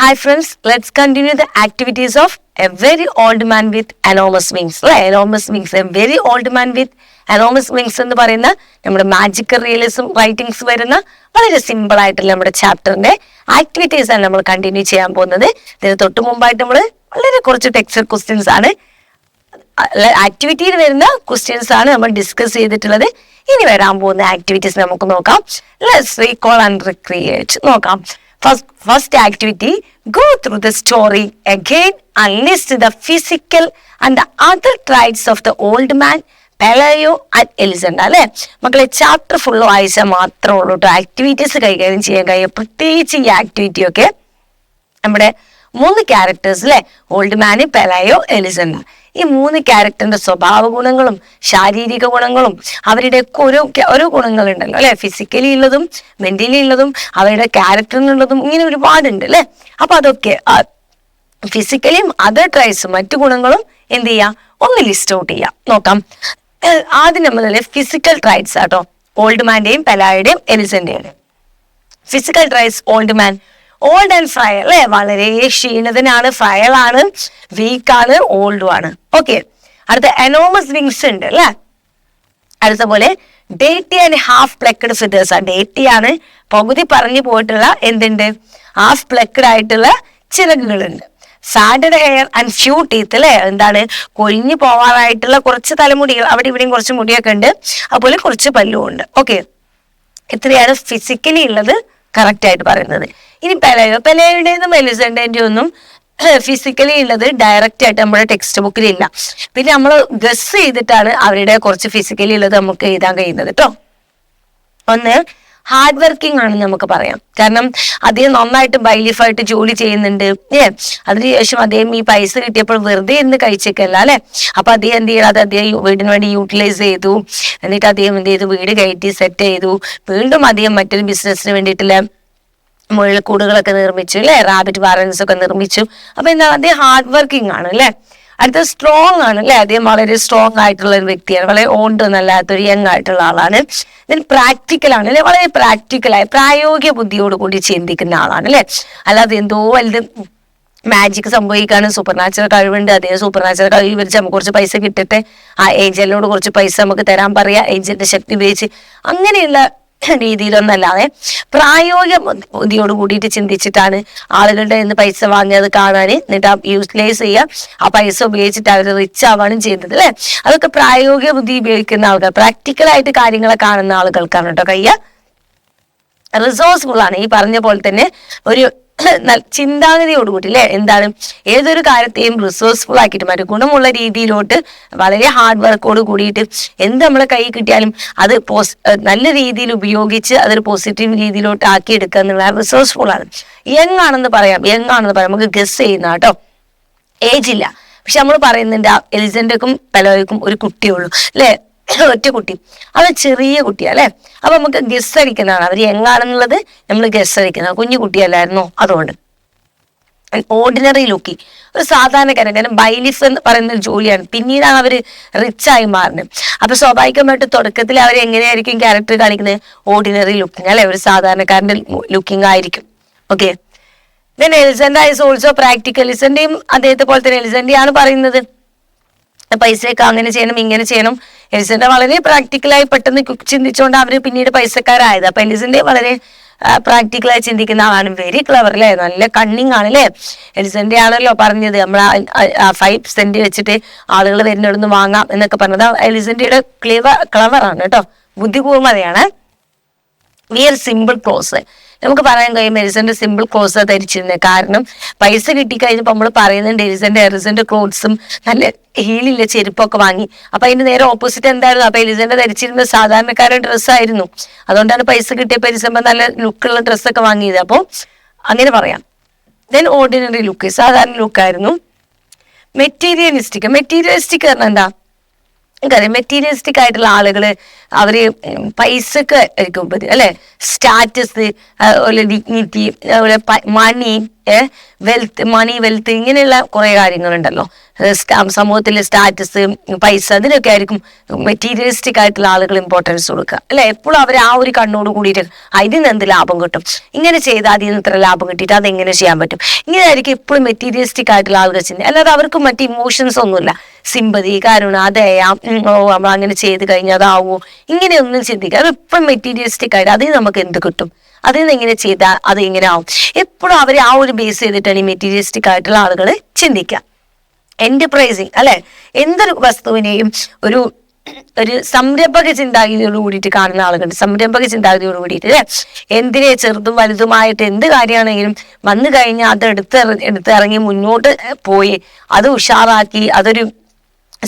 Hi friends, let's continue the activities of a very old man with enormous wings. Enormous wings, a very old man with enormous wings എന്ന് പറയുന്ന നമ്മുടെ magical realism writings വരുന്ന വളരെ simple ആയിട്ടുള്ള നമ്മുടെ ചാപ്റ്ററിന്റെ activities ആണ് നമ്മൾ continue ചെയ്യാൻ പോകുന്നത്. ഇതിന് തൊട്ട് മുമ്പായിട്ട് നമ്മൾ വളരെ കുറച്ച് ടെക്സ്റ്റ് ക്വസ്റ്റ്യൻസ് ആണ് ആക്ടിവിറ്റിയിൽ വരുന്ന ക്വസ്റ്റ്യൻസ് ആണ് നമ്മൾ ഡിസ്കസ് ചെയ്തിട്ടുള്ളത്. ഇനി വരാൻ പോകുന്ന ആക്ടിവിറ്റീസ് നമുക്ക് നോക്കാം. ലെറ്റ്സ് റീകോൾ ആൻഡ് റിക്രിയേറ്റ് നോക്കാം. First activity, go through the story again and list the physical and the other traits of the old man, Pelayo and Elisenda. അല്ലെ മക്കളെ, ചാപ്റ്റർ ഫുള്ള് വായിച്ചാൽ മാത്രമേ ഉള്ളൂ കേട്ടോ ആക്ടിവിറ്റീസ് കൈകാര്യം ചെയ്യാൻ കഴിയും. പ്രത്യേകിച്ച് ഈ ആക്ടിവിറ്റി ഒക്കെ നമ്മുടെ 3 ക്യാരക്ടേഴ്സ് അല്ലെ, ഓൾഡ് മാന്, പെലായോ, എലിസണ്ട. ഈ 3 ക്യാരക്ടറിന്റെ സ്വഭാവ ഗുണങ്ങളും ശാരീരിക ഗുണങ്ങളും അവരുടെ ഓരോ ഗുണങ്ങളുണ്ടല്ലോ അല്ലെ, ഫിസിക്കലി ഉള്ളതും മെന്റലി ഉള്ളതും അവരുടെ ക്യാരക്ടറിനുള്ളതും ഇങ്ങനെ ഒരുപാടുണ്ട് അല്ലെ. അപ്പൊ അതൊക്കെ ഫിസിക്കലിയും അതർ ട്രൈറ്റ്സും മറ്റു ഗുണങ്ങളും എന്ത് ചെയ്യാം, ഒന്ന് ലിസ്റ്റ് ഔട്ട് ചെയ്യാം. നോക്കാം. ആദ്യം നമ്മൾ ഫിസിക്കൽ ട്രൈറ്റ്സ് ആട്ടോ, ഓൾഡ് മാന്റെയും പെലായുടെയും എലിസന്റെയും. Physical traits, old man old and frail അല്ലെ, വളരെ ക്ഷീണിതനാണ്, ഫ്രയൽ ആണ്, വീക്ക് ആണ്, ഓൾഡും ആണ്. ഓക്കെ. അടുത്ത എനോമസ് വിങ്സ് ഉണ്ട് അല്ലെ. അടുത്ത പോലെ ഡേറ്റി ആൻഡ് ഹാഫ് പ്ലക്കഡ് ഫിദേഴ്സ് ആണ്. ഡേറ്റി ആണ്, പകുതി പറഞ്ഞു പോയിട്ടുള്ള എന്തുണ്ട്, ഹാഫ് പ്ലക്കഡ് ആയിട്ടുള്ള ചിറകുകളുണ്ട്. സാഡഡ് ഹെയർ ആൻഡ് ഫ്യൂ ടീത്ത് അല്ലെ, എന്താണ്, കൊഴിഞ്ഞു പോവാറായിട്ടുള്ള കുറച്ച് തലമുടികൾ, അവിടെ ഇവിടെയും കുറച്ച് മുടിയൊക്കെ ഉണ്ട്, അതുപോലെ കുറച്ച് പല്ലും ഉണ്ട്. ഓക്കെ, ഇത്രയാണ് ഫിസിക്കലി ഉള്ളത് കറക്റ്റ് ആയിട്ട് പറയുന്നത്. ഇനി പെലയുടേതും എലിസണ്ടേന്റെ ഒന്നും ഫിസിക്കലി ഉള്ളത് ഡയറക്റ്റ് ആയിട്ട് നമ്മുടെ ടെക്സ്റ്റ് ബുക്കിൽ ഇല്ല. പിന്നെ നമ്മൾ ഗസ് ചെയ്തിട്ടാണ് അവരുടെ കുറച്ച് ഫിസിക്കലി ഉള്ളത് നമുക്ക് എഴുതാൻ കഴിയുന്നത് കേട്ടോ. ഒന്ന്, ഹാർഡ് വർക്കിംഗ് ആണ് നമുക്ക് പറയാം. കാരണം അദ്ദേഹം നന്നായിട്ട് ബൈലിഫായിട്ട് ജോലി ചെയ്യുന്നുണ്ട്. അതിനുശേഷം അദ്ദേഹം ഈ പൈസ കിട്ടിയപ്പോൾ വെറുതെ ഇന്ന് കഴിച്ചേക്കല്ല അല്ലെ. അപ്പൊ അദ്ദേഹം എന്ത് ചെയ്യണം, അത് അദ്ദേഹം വീടിന് വേണ്ടി യൂട്ടിലൈസ് ചെയ്തു. എന്നിട്ട് അദ്ദേഹം എന്ത് ചെയ്തു, വീട് കയറ്റി സെറ്റ് ചെയ്തു. വീണ്ടും അദ്ദേഹം മറ്റൊരു ബിസിനസ്സിന് വേണ്ടിയിട്ടുള്ള മുഴൽക്കൂടുകളൊക്കെ നിർമ്മിച്ചു അല്ലെ, റാബിറ്റ് ബാരൻസ് ഒക്കെ നിർമ്മിച്ചു. അപ്പൊ എന്താ, അദ്ദേഹം ഹാർഡ് വർക്കിംഗ് ആണ് അല്ലെ. അടുത്ത സ്ട്രോങ് ആണ് അല്ലെ, അദ്ദേഹം വളരെ സ്ട്രോങ് ആയിട്ടുള്ള ഒരു വ്യക്തിയാണ്, വളരെ ഓണ്ട് എന്നല്ലാത്തൊരു യങ് ആയിട്ടുള്ള ആളാണ്. ദെൻ പ്രാക്ടിക്കൽ ആണ് അല്ലെ, വളരെ പ്രാക്ടിക്കലായി പ്രായോഗിക ബുദ്ധിയോട് കൂടി ചിന്തിക്കുന്ന ആളാണ് അല്ലെ. അല്ലാതെ എന്തോ വലുത് മാജിക് സംഭവിക്കാനും സൂപ്പർ നാച്ചുറൽ കഴിവുണ്ട്, അദ്ദേഹം സൂപ്പർ നാച്ചുറൽ കഴിവ് വരിച്ച് നമുക്ക് കുറച്ച് പൈസ കിട്ടട്ടെ, ആ ഏഞ്ചലിനോട് കുറച്ച് പൈസ നമുക്ക് തരാൻ പറയാ, ഏഞ്ചലിന്റെ ശക്തി ഉപയോഗിച്ച്, അങ്ങനെയുള്ള രീതിയിലൊന്നല്ലാതെ പ്രായോഗിക ബുദ്ധിയോട് കൂടിയിട്ട് ചിന്തിച്ചിട്ടാണ് ആളുകളുടെ നിന്ന് പൈസ വാങ്ങിയത് കാണാൻ, എന്നിട്ട് യൂട്ടിലൈസ് ചെയ്യുക, ആ പൈസ ഉപയോഗിച്ചിട്ട് അവർ റിച്ച് ആവാനും ചെയ്യുന്നത് അല്ലെ. അതൊക്കെ പ്രായോഗിക ബുദ്ധി ഉപയോഗിക്കുന്ന ആൾക്കാർ, പ്രാക്ടിക്കലായിട്ട് കാര്യങ്ങളെ കാണുന്ന ആളുകൾക്കാണ് കേട്ടോ കഴിയുക. റിസോഴ്സ്ഫുൾ ആണ്, ഈ പറഞ്ഞ പോലെ തന്നെ ഒരു ചിന്താഗതിയോടുകൂടി അല്ലെ, എന്താണ്, ഏതൊരു കാര്യത്തെയും റിസോഴ്സ്ഫുൾ ആക്കിയിട്ട് മറ്റു ഗുണമുള്ള രീതിയിലോട്ട് വളരെ ഹാർഡ് വർക്കോട് കൂടിയിട്ട് എന്ത് നമ്മളെ കൈ കിട്ടിയാലും അത് നല്ല രീതിയിൽ ഉപയോഗിച്ച് അതൊരു പോസിറ്റീവ് രീതിയിലോട്ട് ആക്കി എടുക്കുക എന്നുള്ള റിസോഴ്സ്ഫുൾ ആണ്. യങ് ആണെന്ന് പറയാം, നമുക്ക് ഗസ് ചെയ്യുന്ന കേട്ടോ, ഏജ് ഇല്ല. പക്ഷെ നമ്മൾ പറയുന്നുണ്ട് എലിസന്റക്കും പെലോയ്ക്കും ഒരു കുട്ടിയുള്ളൂ അല്ലെ, ഒറ്റ കുട്ടി, അത് ചെറിയ കുട്ടിയാ അല്ലെ. അപ്പൊ നമുക്ക് ഗസ് അടിക്കുന്നതാണ്, അവർ എങ്ങാണെന്നുള്ളത് നമ്മൾ ഗസ് അടിക്കുന്നത്, കുഞ്ഞു കുട്ടിയല്ലായിരുന്നോ, അതുകൊണ്ട്. ഓർഡിനറി ലുക്കി, ഒരു സാധാരണക്കാരൻ, കാരണം ബൈലിഫ് എന്ന് പറയുന്ന ഒരു ജോലിയാണ്, പിന്നീടാണ് അവര് റിച്ചായി മാറുന്നത്. അപ്പൊ സ്വാഭാവികമായിട്ട് തുടക്കത്തിൽ അവർ എങ്ങനെയായിരിക്കും ക്യാരക്ടർ കാണിക്കുന്നത്, ഓർഡിനറി ലുക്കിംഗ് അല്ലെ, ഒരു സാധാരണക്കാരന്റെ ലുക്കിംഗ് ആയിരിക്കും. Okay. Then Elisenda is also practical. എലിസന്റെയും അദ്ദേഹത്തെ പോലെ തന്നെ എലിസന്റെയാണ് പറയുന്നത് പൈസയൊക്കെ അങ്ങനെ ചെയ്യണം ഇങ്ങനെ ചെയ്യണം. എലിസന്റെ വളരെ പ്രാക്ടിക്കലായി പെട്ടെന്ന് ചിന്തിച്ചുകൊണ്ട് അവര് പിന്നീട് പൈസക്കാരായത്. അപ്പൊ എലിസന്റെ വളരെ പ്രാക്ടിക്കലായി ചിന്തിക്കുന്ന ആളാണ്, വെരി ക്ലവർ അല്ലെ, നല്ല കണ്ണിങ് ആണ് അല്ലെ. എലിസന്റെ ആണല്ലോ പറഞ്ഞത് നമ്മൾ 5 സെന്റ് വെച്ചിട്ട് ആളുകൾ വരുന്നിടന്ന് വാങ്ങാം എന്നൊക്കെ പറഞ്ഞത്. എലിസന്റെയുടെ ക്ലവർ ആണ് കേട്ടോ, ബുദ്ധിപൂർവ്വതയാണ്. വിയർ സിമ്പിൾ ക്ലോസ്, നമുക്ക് പറയാൻ കഴിയും എലിസന്റെ സിമ്പിൾ ക്ലോത്ത്സ് ധരിച്ചിരുന്നത്. കാരണം പൈസ കിട്ടിക്കഴിഞ്ഞപ്പോൾ നമ്മൾ പറയുന്നുണ്ട് എലിസന്റെ ക്ലോത്ത്സും നല്ല ഹീലില്ല ചെരുപ്പൊക്കെ വാങ്ങി. അപ്പൊ അതിന്റെ നേരെ ഓപ്പോസിറ്റ് എന്തായിരുന്നു, അപ്പൊ എലിസന്റെ ധരിച്ചിരുന്ന സാധാരണക്കാരുടെ ഡ്രസ്സായിരുന്നു. അതുകൊണ്ടാണ് പൈസ കിട്ടിയപ്പോൾ എലിസബ നല്ല ലുക്കുള്ള ഡ്രസ്സൊക്കെ വാങ്ങിയത്. അപ്പൊ അങ്ങനെ പറയാം. ദെൻ ഓർഡിനറി ലുക്ക്, സാധാരണ ലുക്കായിരുന്നു. മെറ്റീരിയലിസ്റ്റിക് പറഞ്ഞാൽ എന്താ, മെറ്റീരിയലിസ്റ്റിക് ആയിട്ടുള്ള ആളുകള് അവര് പൈസക്ക് ആയിരിക്കും അല്ലെ, സ്റ്റാറ്റസ്, അതുപോലെ ഡിഗ്നിറ്റി, അതുപോലെ മണി വെൽത്ത് ഇങ്ങനെയുള്ള കുറെ കാര്യങ്ങളുണ്ടല്ലോ. സമൂഹത്തിലെ സ്റ്റാറ്റസ്, പൈസ, ഇതിനൊക്കെ ആയിരിക്കും മെറ്റീരിയലിസ്റ്റിക് ആയിട്ടുള്ള ആളുകൾ ഇമ്പോർട്ടൻസ് കൊടുക്കുക അല്ലെ. എപ്പോഴും അവർ ആ ഒരു കണ്ണോട് കൂടിയിട്ട് ഇതിന് എന്ത് ലാഭം കിട്ടും, ഇങ്ങനെ ചെയ്താൽ അതിൽ നിന്ന് ഇത്ര ലാഭം കിട്ടിയിട്ട് അതെങ്ങനെ ചെയ്യാൻ പറ്റും, ഇങ്ങനെ ആയിരിക്കും എപ്പോഴും മെറ്റീരിയലിസ്റ്റിക് ആയിട്ടുള്ള ആളുകൾ ചിന്തി. അല്ലാതെ അവർക്ക് മറ്റ് ഇമോഷൻസ് ഒന്നുമില്ല, സിമ്പതി, കരുണ, ദയ, നമ്മൾ അങ്ങനെ ചെയ്ത് കഴിഞ്ഞാൽ അതാവോ, ഇങ്ങനെയൊന്നും ചിന്തിക്കുക. അത് എപ്പോഴും മെറ്റീരിയലിസ്റ്റിക് ആയിട്ട് അതിൽ നമുക്ക് എന്ത് കിട്ടും, അതിൽ നിന്ന് ഇങ്ങനെ ചെയ്താൽ അത് ഇങ്ങനെ ആവും. എപ്പോഴും അവർ ആ ഒരു ബേസ് ചെയ്തിട്ടാണ് ഈ മെറ്റീരിയലിസ്റ്റിക് ആയിട്ടുള്ള ആളുകൾ ചിന്തിക്കുക. എന്റർപ്രൈസിങ് അല്ലെ, എന്തൊരു വസ്തുവിനെയും ഒരു സംരംഭക ചിന്താഗതിയോട് കൂടിയിട്ട് കാണുന്ന ആളുകളുണ്ട്. സംരംഭക ചിന്താഗതിയോട് കൂടിയിട്ട് അല്ലെ, എന്തിനെ ചെറുതും വലുതുമായിട്ട് എന്ത് കാര്യമാണെങ്കിലും വന്നു കഴിഞ്ഞാൽ അത് എടുത്തിറങ്ങി മുന്നോട്ട് പോയി അത് ഉഷാറാക്കി അതൊരു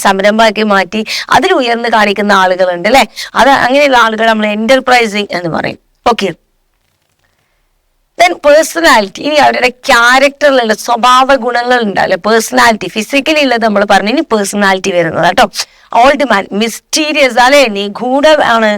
സംരംഭമാക്കി മാറ്റി അതിൽ ഉയർന്ന് കാണിക്കുന്ന ആളുകളുണ്ട് അല്ലെ. അത് അങ്ങനെയുള്ള ആളുകൾ നമ്മൾ എന്റർപ്രൈസിങ് എന്ന് പറയും. Okay, then personality. ഇനി അവരുടെ ക്യാരക്ടറിലുള്ള സ്വഭാവ ഗുണങ്ങൾ ഉണ്ടാവില്ല, പേഴ്സണാലിറ്റി. ഫിസിക്കലി ഉള്ളത് നമ്മൾ പറഞ്ഞു, ഇനി പേഴ്സണാലിറ്റി വരുന്നത് കേട്ടോ. ഓൾഡ് മാൻ മിസ്റ്റീരിയസ് അല്ലെ, നിഗൂഢമാണ്,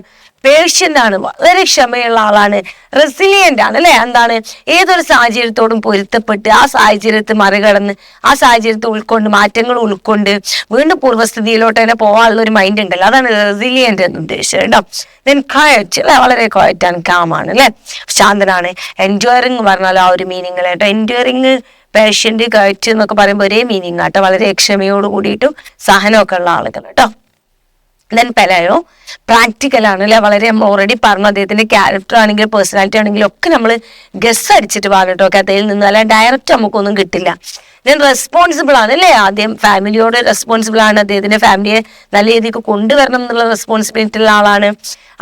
പേഷ്യന്റ് ആണ്, വളരെ ക്ഷമയുള്ള ആളാണ്, റെസിലിയന്റ് ആണ് അല്ലെ. എന്താണ്, ഏതൊരു സാഹചര്യത്തോടും പൊരുത്തപ്പെട്ട് ആ സാഹചര്യത്തെ മറികടന്ന് ആ സാഹചര്യത്തെ ഉൾക്കൊണ്ട് മാറ്റങ്ങൾ ഉൾക്കൊണ്ട് വീണ്ടും പൂർവ്വസ്ഥിതിയിലോട്ട് തന്നെ പോകാനുള്ള ഒരു മൈൻഡ് ഉണ്ടല്ലോ, അതാണ് റെസിലിയന്റ് എന്ന് ഉദ്ദേശിച്ചത് കേട്ടോ. ദെൻ ക്വയറ്റ് അല്ലെ, വളരെ ക്വയറ്റ് ആണ്, കാമാണ് അല്ലെ, ശാന്തനാണ്. എൻജോയറിങ് പറഞ്ഞാൽ ആ ഒരു മീനിങ് കേട്ടോ. എൻജോയറിങ്, പേഷ്യന്റ്, ക്വയറ്റ് എന്നൊക്കെ പറയുമ്പോൾ ഒരേ മീനിങ് കേട്ടോ. വളരെ ക്ഷമയോട് കൂടിയിട്ടും സഹനമൊക്കെ ഉള്ള ആളുകൾ കേട്ടോ. ദെൻ പെലയോ പ്രാക്ടിക്കൽ ആണ് അല്ലെ, വളരെ നമ്മൾ ഓൾറെഡി പറഞ്ഞു. അദ്ദേഹത്തിന്റെ ക്യാരക്ടർ ആണെങ്കിലും പേഴ്സണാലിറ്റി ആണെങ്കിലും ഒക്കെ നമ്മൾ ഗസ് അടിച്ചിട്ട് പറഞ്ഞിട്ടോ കഥയിൽ നിന്ന്, അല്ല ഡയറക്റ്റ് നമുക്കൊന്നും കിട്ടില്ല. ദെൻ റെസ്പോൺസിബിൾ ആണ് അല്ലെ, ആദ്യം ഫാമിലിയോട് റെസ്പോൺസിബിൾ ആണ്, അദ്ദേഹത്തിന്റെ ഫാമിലിയെ നല്ല രീതിക്ക് കൊണ്ടുവരണം എന്നുള്ള റെസ്പോൺസിബിലിറ്റി ഉള്ള ആളാണ്.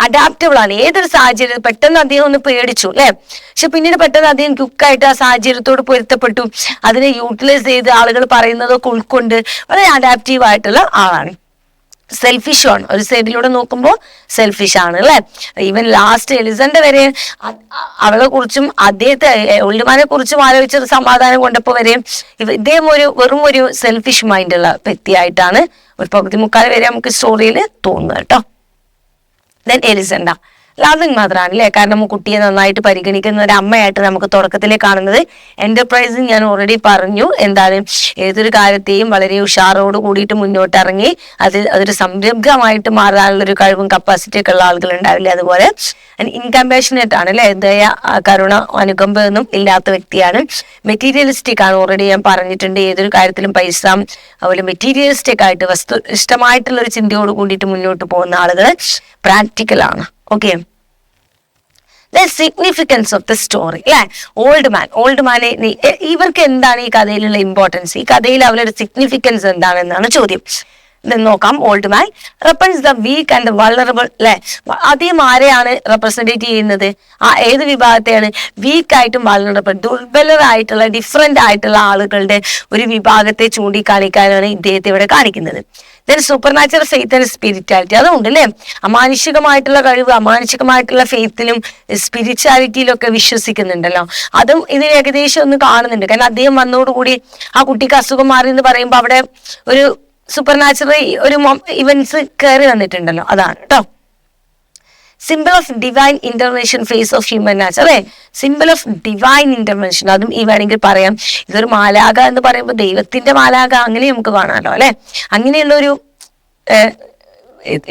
അഡാപ്റ്റബിൾ ആണ്, ഏതൊരു സാഹചര്യം പെട്ടെന്ന് അദ്ദേഹം ഒന്ന് പേടിച്ചു അല്ലെ, പക്ഷെ പിന്നീട് പെട്ടെന്ന് അദ്ദേഹം ക്വിക്കായിട്ട് ആ സാഹചര്യത്തോട് പൊരുത്തപ്പെട്ടു, അതിനെ യൂട്ടിലൈസ് ചെയ്ത് ആളുകൾ പറയുന്നതൊക്കെ ഉൾക്കൊണ്ട് വളരെ അഡാപ്റ്റീവ് ആയിട്ടുള്ള ആളാണ്. സെൽഫിഷ് ആണ്, ഒരു സൈഡിലൂടെ നോക്കുമ്പോൾ സെൽഫിഷ് ആണ് അല്ലെ. ഈവൻ ലാസ്റ്റ് എലിസന്റെ വരെ അവളെ കുറിച്ചും അദ്ദേഹത്തെ ഓൾഡ്മാനെ കുറിച്ചും ആലോചിച്ചൊരു സമാധാനം കൊണ്ടപ്പോ വരെയും ഇദ്ദേഹം വെറും ഒരു സെൽഫിഷ് മൈൻഡുള്ള വ്യക്തിയായിട്ടാണ് ഒരു പകുതി മുക്കാൽ വരെ നമുക്ക് സ്റ്റോറിയിൽ തോന്നുന്നത് കേട്ടോ. ദെൻ എലിസണ്ട ലവിങ് മദറാണ് അല്ലേ, കാരണം കുട്ടിയെ നന്നായിട്ട് പരിഗണിക്കുന്ന ഒരു അമ്മയായിട്ട് നമുക്ക് തുടക്കത്തിലേ കാണുന്നത്. എന്റർപ്രൈസിങ് ഞാൻ ഓൾറെഡി പറഞ്ഞു, എന്താണ്, ഏതൊരു കാര്യത്തെയും വളരെ ഉഷാറോട് കൂടിയിട്ട് മുന്നോട്ട് ഇറങ്ങി അതൊരു സംരംഭമായിട്ട് മാറാനുള്ള ഒരു കഴിവും കപ്പാസിറ്റി ഒക്കെ ഉള്ള ആളുകൾ ഉണ്ടാവില്ല. അതുപോലെ ഇൻകമ്പാഷനേറ്റ് ആണ് അല്ലെ, ദയ, കരുണ, അനുകമ്പ ഒന്നും ഇല്ലാത്ത വ്യക്തിയാണ്. മെറ്റീരിയലിസ്റ്റിക് ആണ്, ഓൾറെഡി ഞാൻ പറഞ്ഞിട്ടുണ്ട്. ഏതൊരു കാര്യത്തിലും പൈസ, അതുപോലെ മെറ്റീരിയലിസ്റ്റിക് ആയിട്ട് വസ്തു ഇഷ്ടമായിട്ടുള്ള ഒരു ചിന്തയോട് കൂടിയിട്ട് മുന്നോട്ട് പോകുന്ന ആളുകൾ പ്രാക്ടിക്കൽ ആണ്. Okay, the significance of the story അല്ലെ. ഓൾഡ് മാനെ ഇവർക്ക് എന്താണ് ഈ കഥയിലുള്ള ഇമ്പോർട്ടൻസ്, ഈ കഥയിൽ അവരുടെ സിഗ്നിഫിക്കൻസ് എന്താണെന്നാണ് ചോദ്യം. നോക്കാം. Old man represents the weak and the vulnerable അല്ലെ. ആദ്യം ആരെയാണ് റെപ്രസെന്റ് ചെയ്യുന്നത്, ഏത് വിഭാഗത്തെയാണ്, വീക്ക് ആയിട്ടും വൾണറബിൾ, ദുർബലരായിട്ടുള്ള ഡിഫറെന്റ് ആയിട്ടുള്ള ആളുകളുടെ ഒരു വിഭാഗത്തെ ചൂണ്ടിക്കാണിക്കാനാണ് ഇദ്ദേഹത്തെ ഇവിടെ കാണിക്കുന്നത്. Then supernatural faith and spirituality, അതുകൊണ്ട് അല്ലേ, അമാനുഷികമായിട്ടുള്ള കഴിവ്, അമാനുഷികമായിട്ടുള്ള ഫെയ്ത്തിലും സ്പിരിച്വാലിറ്റിയിലും ഒക്കെ വിശ്വസിക്കുന്നുണ്ടല്ലോ, അതും ഇതിന് ഏകദേശം ഒന്ന് കാണുന്നുണ്ട്. കാരണം അദ്ദേഹം വന്നതോടുകൂടി ആ കുട്ടിക്ക് അസുഖം മാറി എന്ന് പറയുമ്പോൾ അവിടെ ഒരു സൂപ്പർ നാച്ചുറൽ ഒരു ഇവന്റ്സ് കയറി വന്നിട്ടുണ്ടല്ലോ, അതാണ് കേട്ടോ. Symbol of divine intervention, face of human nature അല്ലെ, സിമ്പിൾ ഓഫ് ഡിവൈൻ ഇന്റർവെൻഷൻ, അതും ഈ വേണമെങ്കിൽ പറയാം. ഇതൊരു മാലാക എന്ന് പറയുമ്പോൾ ദൈവത്തിന്റെ മാലാക അങ്ങനെ നമുക്ക് കാണാമല്ലോ അല്ലെ. അങ്ങനെയുള്ള ഒരു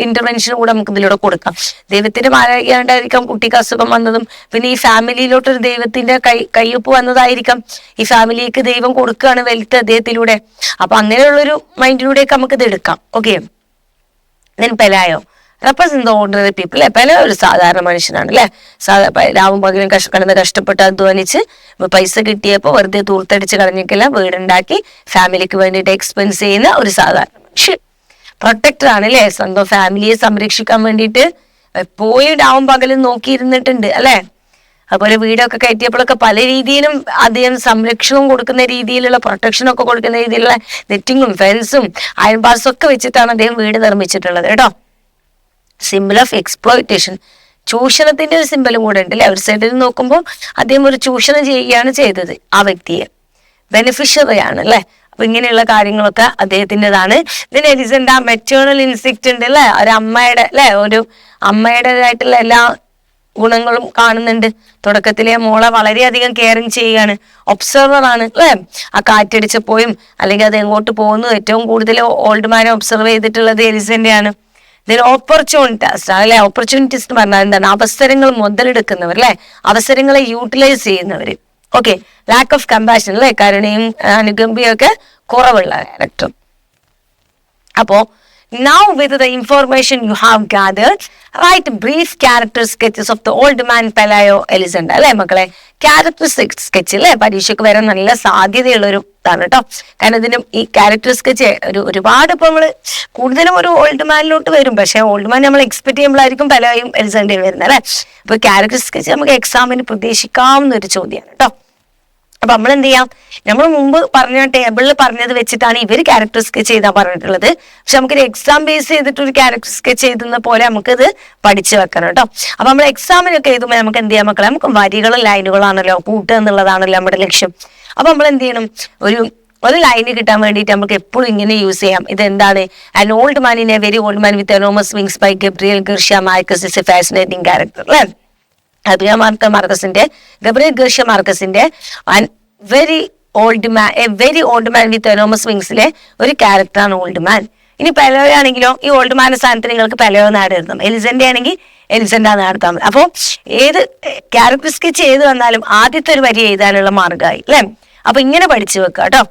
ഇന്റർവെൻഷൻ കൂടെ നമുക്ക് ഇതിലൂടെ കൊടുക്കാം. ദൈവത്തിന്റെ മാലാകയാണ്ടായിരിക്കാം കുട്ടിക്ക് അസുഖം വന്നതും, പിന്നെ ഈ ഫാമിലിയിലോട്ടൊരു ദൈവത്തിന്റെ കയ്യൊപ്പ് വന്നതായിരിക്കാം. ഈ ഫാമിലിക്ക് ദൈവം കൊടുക്കുകയാണ് വെൽത്ത് അദ്ദേഹത്തിലൂടെ. അപ്പൊ അങ്ങനെയുള്ളൊരു മൈൻഡിലൂടെയൊക്കെ നമുക്ക് ഇത് എടുക്കാം. Okay, then Pelayo represent the ordinary people അല്ലെ. പെല ഒരു സാധാരണ മനുഷ്യനാണ് അല്ലെ. രാവും പകലും കഷ്ടപ്പെട്ട് അധ്വാനിച്ച് പൈസ കിട്ടിയപ്പോൾ വെറുതെ തൂർത്തടിച്ച് കളഞ്ഞിട്ടില്ല, വീടുണ്ടാക്കി ഫാമിലിക്ക് വേണ്ടിയിട്ട് എക്സ്പെൻസ് ചെയ്യുന്ന ഒരു സാധാരണ മനുഷ്യൻ. പ്രൊട്ടക്ടർ ആണ് അല്ലെ, സ്വന്തം ഫാമിലിയെ സംരക്ഷിക്കാൻ വേണ്ടിയിട്ട് എപ്പോഴും രാവും പകലും നോക്കിയിരുന്നിട്ടുണ്ട് അല്ലെ. അതുപോലെ വീടൊക്കെ കയറ്റിയപ്പോഴൊക്കെ പല രീതിയിലും അദ്ദേഹം സംരക്ഷണവും കൊടുക്കുന്ന രീതിയിലുള്ള പ്രൊട്ടക്ഷനൊക്കെ കൊടുക്കുന്ന രീതിയിലുള്ള നെറ്റിങ്ങും ഫെൻസും അയൺ ബാർസും ഒക്കെ വെച്ചിട്ടാണ് അദ്ദേഹം വീട് നിർമ്മിച്ചിട്ടുള്ളത് കേട്ടോ. സിമ്പിൾ ഓഫ് എക്സ്പ്ലോയിറ്റേഷൻ, ചൂഷണത്തിന്റെ ഒരു സിമ്പലും കൂടെ ഉണ്ട് അല്ലെ. ഒരു സൈഡിൽ നോക്കുമ്പോൾ അദ്ദേഹം ഒരു ചൂഷണം ചെയ്യുകയാണ് ചെയ്തത് ആ വ്യക്തിയെ. ബെനിഫിഷ്യറി ആണ് അല്ലെ. അപ്പൊ ഇങ്ങനെയുള്ള കാര്യങ്ങളൊക്കെ അദ്ദേഹത്തിൻ്റെതാണ്. ഇതിന് എലിസണ്ട് ആ മെറ്റേണൽ ഇൻസ്റ്റിക്റ്റ് ഉണ്ട് അല്ലെ, ഒരു അമ്മയുടെ അല്ലെ, ഒരു അമ്മയുടേതായിട്ടുള്ള എല്ലാ ഗുണങ്ങളും കാണുന്നുണ്ട്. തുടക്കത്തിലെ മോളെ വളരെയധികം കെയറിങ് ചെയ്യുകയാണ്, ഒബ്സർവർ ആണ് അല്ലെ. ആ കാറ്റടിച്ചപ്പോഴും അല്ലെങ്കിൽ അത് എങ്ങോട്ട് പോകുന്നു ഏറ്റവും കൂടുതൽ ഓൾഡ് മാനെ ഒബ്സർവ് ചെയ്തിട്ടുള്ളത് എലിസന്റെയാണ്. ഇതിൽ ഓപ്പർച്യൂണിറ്റീസ് അല്ലെ, ഓപ്പർച്യൂണിറ്റീസ് എന്ന് പറഞ്ഞാൽ എന്താണ്? അവസരങ്ങൾ മുതലെടുക്കുന്നവർ അല്ലെ, അവസരങ്ങളെ യൂട്ടിലൈസ് ചെയ്യുന്നവര്. ഓക്കെ, ലാക്ക് ഓഫ് കമ്പാഷൻ അല്ലെ, കരുണയും അനുകമ്പയും ഒക്കെ കുറവുള്ള ക്യാരക്ടർ. അപ്പോ now with the information you have gathered, write brief character sketches of the old man, Pelayo, Elisenda അല്ലെ മക്കളെ. ക്യാരക്ടർ സ്കെച്ച് അല്ലെ പരീക്ഷയ്ക്ക് വരാൻ നല്ല സാധ്യതയുള്ളൊരു ഇതാണ് കേട്ടോ. കാരണം ഇതിന് ഈ ക്യാരക്ടർ സ്കെച്ച് ഒരുപാട് ഇപ്പൊ നമ്മള് കൂടുതലും ഒരു ഓൾഡ് മാനിലോട്ട് വരും. പക്ഷെ ഓൾഡ് മാൻ നമ്മൾ എക്സ്പെക്ട് ചെയ്യുമ്പോഴായിരിക്കും പലയും എലിസണ്ടയും വരുന്നത് അല്ലെ. അപ്പൊ ക്യാരക്ടർ സ്കെച്ച് നമുക്ക് എക്സാമിന് പ്രതീക്ഷിക്കാവുന്ന ഒരു ചോദ്യമാണ് കേട്ടോ. അപ്പൊ നമ്മൾ എന്ത് ചെയ്യാം, നമ്മൾ മുമ്പ് പറഞ്ഞ ടേബിളിൽ പറഞ്ഞത് വെച്ചിട്ടാണ് ഇവര് ക്യാരക്ടർ സ്കെച്ച് ചെയ്താൽ പറഞ്ഞിട്ടുള്ളത്. പക്ഷെ നമുക്കൊരു എക്സാം ബേസ് ചെയ്തിട്ട് ഒരു ക്യാരക്ടർ സ്കെച്ച് ചെയ്തുന്ന പോലെ നമുക്കിത് പഠിച്ചു വെക്കണം കേട്ടോ. അപ്പൊ നമ്മൾ എക്സാമിനൊക്കെ എഴുതുമ്പോൾ നമുക്ക് എന്ത് ചെയ്യാം മക്കളെ, നമുക്ക് വരികളും ലൈനുകളാണല്ലോ കൂട്ടുക എന്നുള്ളതാണല്ലോ നമ്മുടെ ലക്ഷ്യം. അപ്പൊ നമ്മൾ എന്ത് ചെയ്യണം, ഒരു ലൈന് കിട്ടാൻ വേണ്ടിയിട്ട് നമുക്ക് എപ്പോഴും ഇങ്ങനെ യൂസ് ചെയ്യാം. ഇതെന്താണ്? An old man in a very old man with enormous wings by Gabriel Garcia Marquez is a fascinating character അല്ലെ. ഗബ്രിയേൽ ഗാർഷ്യ മാർക്കസിന്റെ very old man with enormous വിങ്സിലെ ഒരു ക്യാരക്ടറാണ് ഓൾഡ് മാൻ. ഇനി പെലോ ആണെങ്കിലോ ഈ ഓൾഡ് മാന്റെ സ്ഥാനത്ത് നിങ്ങൾക്ക് പെലോ നാട് എഴുതാം, എലിസന്റെ ആണെങ്കിൽ എലിസന്റെ നടത്താം. അപ്പൊ ഏത് ക്യാരക്ടർ സ്കെച്ച് ചെയ്ത് വന്നാലും ആദ്യത്തെ ഒരു വരി എഴുതാനുള്ള മാർഗമായി അല്ലെ. അപ്പൊ ഇങ്ങനെ പഠിച്ചു വെക്കുക കേട്ടോ.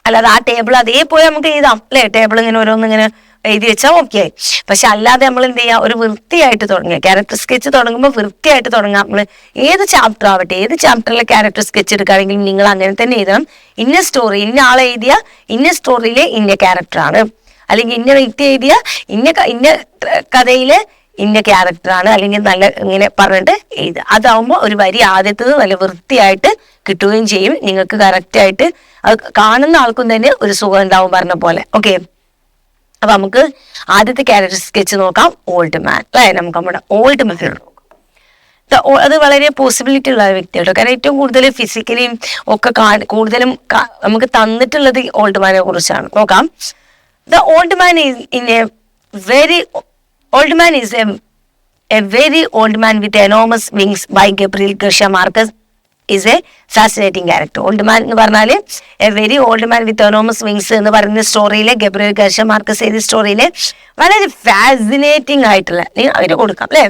അല്ലാതെ ആ ടേബിൾ അതേപോലെ നമുക്ക് എഴുതാം അല്ലെ, ടേബിൾ ഇങ്ങനെ ഓരോന്നിങ്ങനെ എഴുതി വെച്ചാൽ ഓക്കെ ആയി. പക്ഷെ അല്ലാതെ നമ്മൾ എന്ത് ചെയ്യാം, ഒരു വൃത്തിയായിട്ട് തുടങ്ങുക. ക്യാരക്ടർ സ്കെച്ച് തുടങ്ങുമ്പോൾ വൃത്തിയായിട്ട് തുടങ്ങാം. നമ്മൾ ഏത് ചാപ്റ്റർ ആവട്ടെ, ഏത് ചാപ്റ്ററിലെ ക്യാരക്ടർ സ്കെച്ച് എടുക്കുകയാണെങ്കിൽ നിങ്ങൾ അങ്ങനെ തന്നെ എഴുതണം. ഇന്ന സ്റ്റോറി, ഇന്ന ആളെ എഴുതിയ ഇന്ന സ്റ്റോറിയിലെ ഇന്ന ക്യാരക്ടറാണ്, അല്ലെങ്കിൽ ഇന്ന വ്യക്തി എഴുതിയ ഇന്ന കഥയിലെ ഇന്ന ക്യാരക്ടറാണ്, അല്ലെങ്കിൽ നല്ല ഇങ്ങനെ പറഞ്ഞിട്ട് എഴുതുക. അതാവുമ്പോൾ ഒരു വരി ആദ്യത്തത് നല്ല വൃത്തിയായിട്ട് കിട്ടുകയും ചെയ്യും. നിങ്ങൾക്ക് കറക്റ്റായിട്ട് അത് കാണുന്ന ആൾക്കും തന്നെ ഒരു സുഖം ഉണ്ടാവും പറഞ്ഞ പോലെ. ഓക്കെ, അപ്പൊ നമുക്ക് ആദ്യത്തെ ക്യാരക്ടർ സ്കെച്ച് നോക്കാം, ഓൾഡ് മാൻ അല്ലെ. നമുക്ക് നമ്മുടെ ഓൾഡ് മാൻ നോക്കാം. അത് വളരെ പോസിബിലിറ്റി ഉള്ള വ്യക്തി കേട്ടോ. കാരണം ഏറ്റവും കൂടുതൽ ഫിസിക്കലിയും ഒക്കെ കൂടുതലും നമുക്ക് തന്നിട്ടുള്ളത് ഓൾഡ് മാനെ കുറിച്ചാണ്. നോക്കാം. The old man is in a very old man is a very old man with enormous wings by Gabriel Garcia Marquez is a fascinating character. Old man എന്ന് പറഞ്ഞാല് a very old man with enormous wings എന്ന് പറയുന്ന സ്റ്റോറിയിലെ Gabriel Garcia Marcus എഴുതിയ സ്റ്റോറിയിലെ വളരെ fascinating ആയിട്ടുള്ള അവര് കൊടുക്കാം അല്ലെ,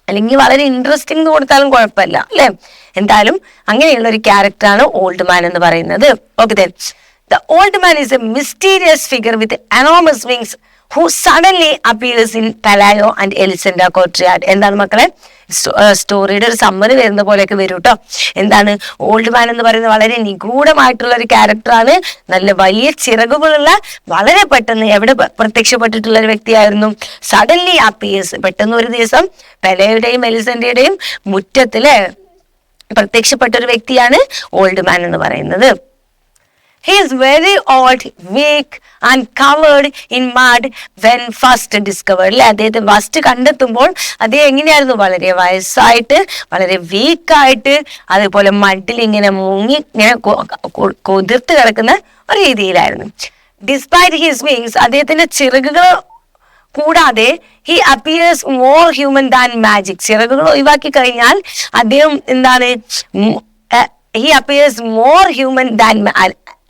അല്ലെങ്കിൽ വളരെ ഇൻട്രസ്റ്റിംഗ് കൊടുത്താലും കുഴപ്പമില്ല അല്ലെ. എന്തായാലും അങ്ങനെയുള്ള ഒരു ക്യാരക്ടറാണ് ഓൾഡ് മാൻ എന്ന് പറയുന്നത്. Okay, then the old man is a mysterious figure with enormous wings who suddenly appears in Pelayo and Elisenda courtyard. എന്താണ് മക്കളെ, സ്റ്റോറിയുടെ ഒരു സമ്മറി വരുന്ന പോലെയൊക്കെ വരും കേട്ടോ. എന്താണ് ഓൾഡ് മാൻ എന്ന് പറയുന്നത്? വളരെ നിഗൂഢമായിട്ടുള്ള ഒരു ക്യാരക്ടറാണ്. നല്ല വലിയ ചിറകുകളുള്ള, വളരെ പെട്ടെന്ന് എവിടെ പ്രത്യക്ഷപ്പെട്ടിട്ടുള്ള ഒരു വ്യക്തിയായിരുന്നു. സഡൻലി അപ്പിയേഴ്സ്, പെട്ടെന്ന് ഒരു ദിവസം പെലയുടെയും എലിസന്റയുടെയും മുറ്റത്തില് പ്രത്യക്ഷപ്പെട്ട ഒരു വ്യക്തിയാണ് ഓൾഡ് മാൻ എന്ന് പറയുന്നത്. He is very old, weak and covered in mud when first discovered. അല്ലെ, അദ്ദേഹത്തെ ഫസ്റ്റ് കണ്ടെത്തുമ്പോൾ അദ്ദേഹം എങ്ങനെയായിരുന്നു? വളരെ വയസ്സായിട്ട്, വളരെ വീക്കായിട്ട്, അതേപോലെ മഡിൽ ഇങ്ങനെ മുങ്ങി ഇങ്ങനെ കൊതിർത്ത് കിടക്കുന്ന ഒരു രീതിയിലായിരുന്നു. ഡിസ്പൈറ്റ് ഹിസ് വിങ്സ്, അദ്ദേഹത്തിന്റെ ചിറകുകൾ കൂടാതെ he appears more human than magic. ചിറകുകൾ ഒഴിവാക്കി കഴിഞ്ഞാൽ അദ്ദേഹം എന്താണ്? He appears more human than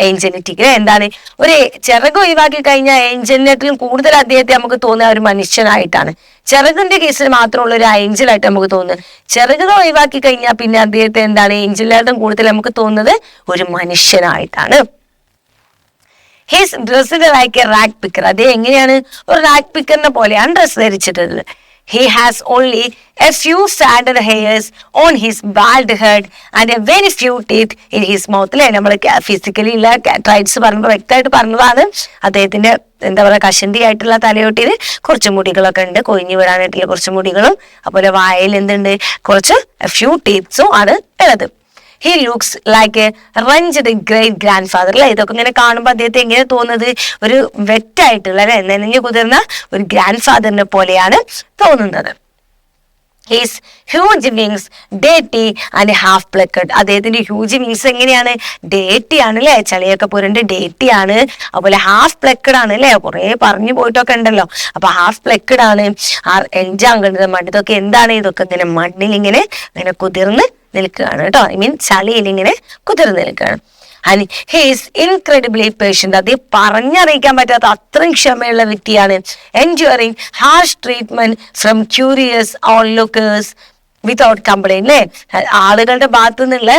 angelic. എന്താണ്? ഒരു ചിറക് ഒഴിവാക്കി കഴിഞ്ഞാൽ ഏഞ്ചലിനെറ്റിലും കൂടുതൽ അദ്ദേഹത്തെ നമുക്ക് തോന്നുക ഒരു മനുഷ്യനായിട്ടാണ്. ചിറകിന്റെ കേസിൽ മാത്രമുള്ള ഒരു ഏഞ്ചലായിട്ട് നമുക്ക് തോന്നുന്നത്. ചിറകുകൾ ഒഴിവാക്കി കഴിഞ്ഞാൽ പിന്നെ അദ്ദേഹത്തെ എന്താണ്? ഏഞ്ചലിനായിട്ടും കൂടുതൽ നമുക്ക് തോന്നുന്നത് ഒരു മനുഷ്യനായിട്ടാണ്. He's dressed like a rag picker. അദ്ദേഹം എങ്ങനെയാണ്? ഒരു റാഗ് പിക്കറിനെ പോലെയാണ് ഡ്രസ് ധരിച്ചിട്ടുള്ളത്. He has only a few sandy hairs on his bald head and a very few teeth in his mouth. അല്ലെ, നമ്മൾ ഫിസിക്കലി ഉള്ള ട്രൈറ്റ്സ് പറഞ്ഞപ്പോൾ വ്യക്തമായിട്ട് പറഞ്ഞതാണ്. അദ്ദേഹത്തിന്റെ എന്താ പറയുക, കഷണ്ടി ആയിട്ടുള്ള തലയോട്ടിയിൽ കുറച്ച് മുടികളൊക്കെ ഉണ്ട്, കൊഴിഞ്ഞു വരാനായിട്ടുള്ള കുറച്ച് മുടികളും, അതുപോലെ വായിൽ എന്തുണ്ട്? കുറച്ച് ഫ്യൂ ടീത്ത്സും ആണ് ഉള്ളത്. He looks like a ranged great grandfather. അല്ലെ, ഇതൊക്കെ ഇങ്ങനെ കാണുമ്പോൾ അദ്ദേഹത്തെ എങ്ങനെ തോന്നുന്നത്? ഒരു വെറ്റായിട്ടുള്ള അല്ലെ, നെഞ്ഞു കുതിർന്ന ഒരു ഗ്രാൻഡ് ഫാദറിനെ പോലെയാണ് തോന്നുന്നത്. ഹിസ് ഹ്യൂജ് വിങ്സ് ഡേറ്റി ആൻഡ് ഹാഫ് പ്ലക്കഡ്. അദ്ദേഹത്തിന്റെ ഹ്യൂജ് വിങ്സ് എങ്ങനെയാണ്? ഡേറ്റി ആണ് അല്ലെ, ചളിയൊക്കെ പുരണ്ട് ഡേറ്റി ആണ്. അതുപോലെ ഹാഫ് പ്ലക്കഡ് ആണ് അല്ലെ, കുറെ പറഞ്ഞു പോയിട്ടൊക്കെ ഉണ്ടല്ലോ. അപ്പൊ ഹാഫ് പ്ലക്കഡ് ആണ്. എൻജാങ്ക് മണ്ണ്, ഇതൊക്കെ എന്താണ്? ഇതൊക്കെ ഇങ്ങനെ മണ്ണിൽ ഇങ്ങനെ കുതിർന്ന് നിൽക്കുകയാണ് കേട്ടോ. ഐ മീൻ ചളിയിൽ ഇങ്ങനെ കുതിർന്ന് നിൽക്കുകയാണ്. And he is incredibly patient. അത് പറഞ്ഞറിയിക്കാൻ പറ്റാത്ത അത്രയും ക്ഷമയുള്ള വ്യക്തിയാണ്. Enduring harsh treatment from curious onlookers without complaint അല്ലേ. ആളുകളുടെ ഭാഗത്തു നിന്നുള്ള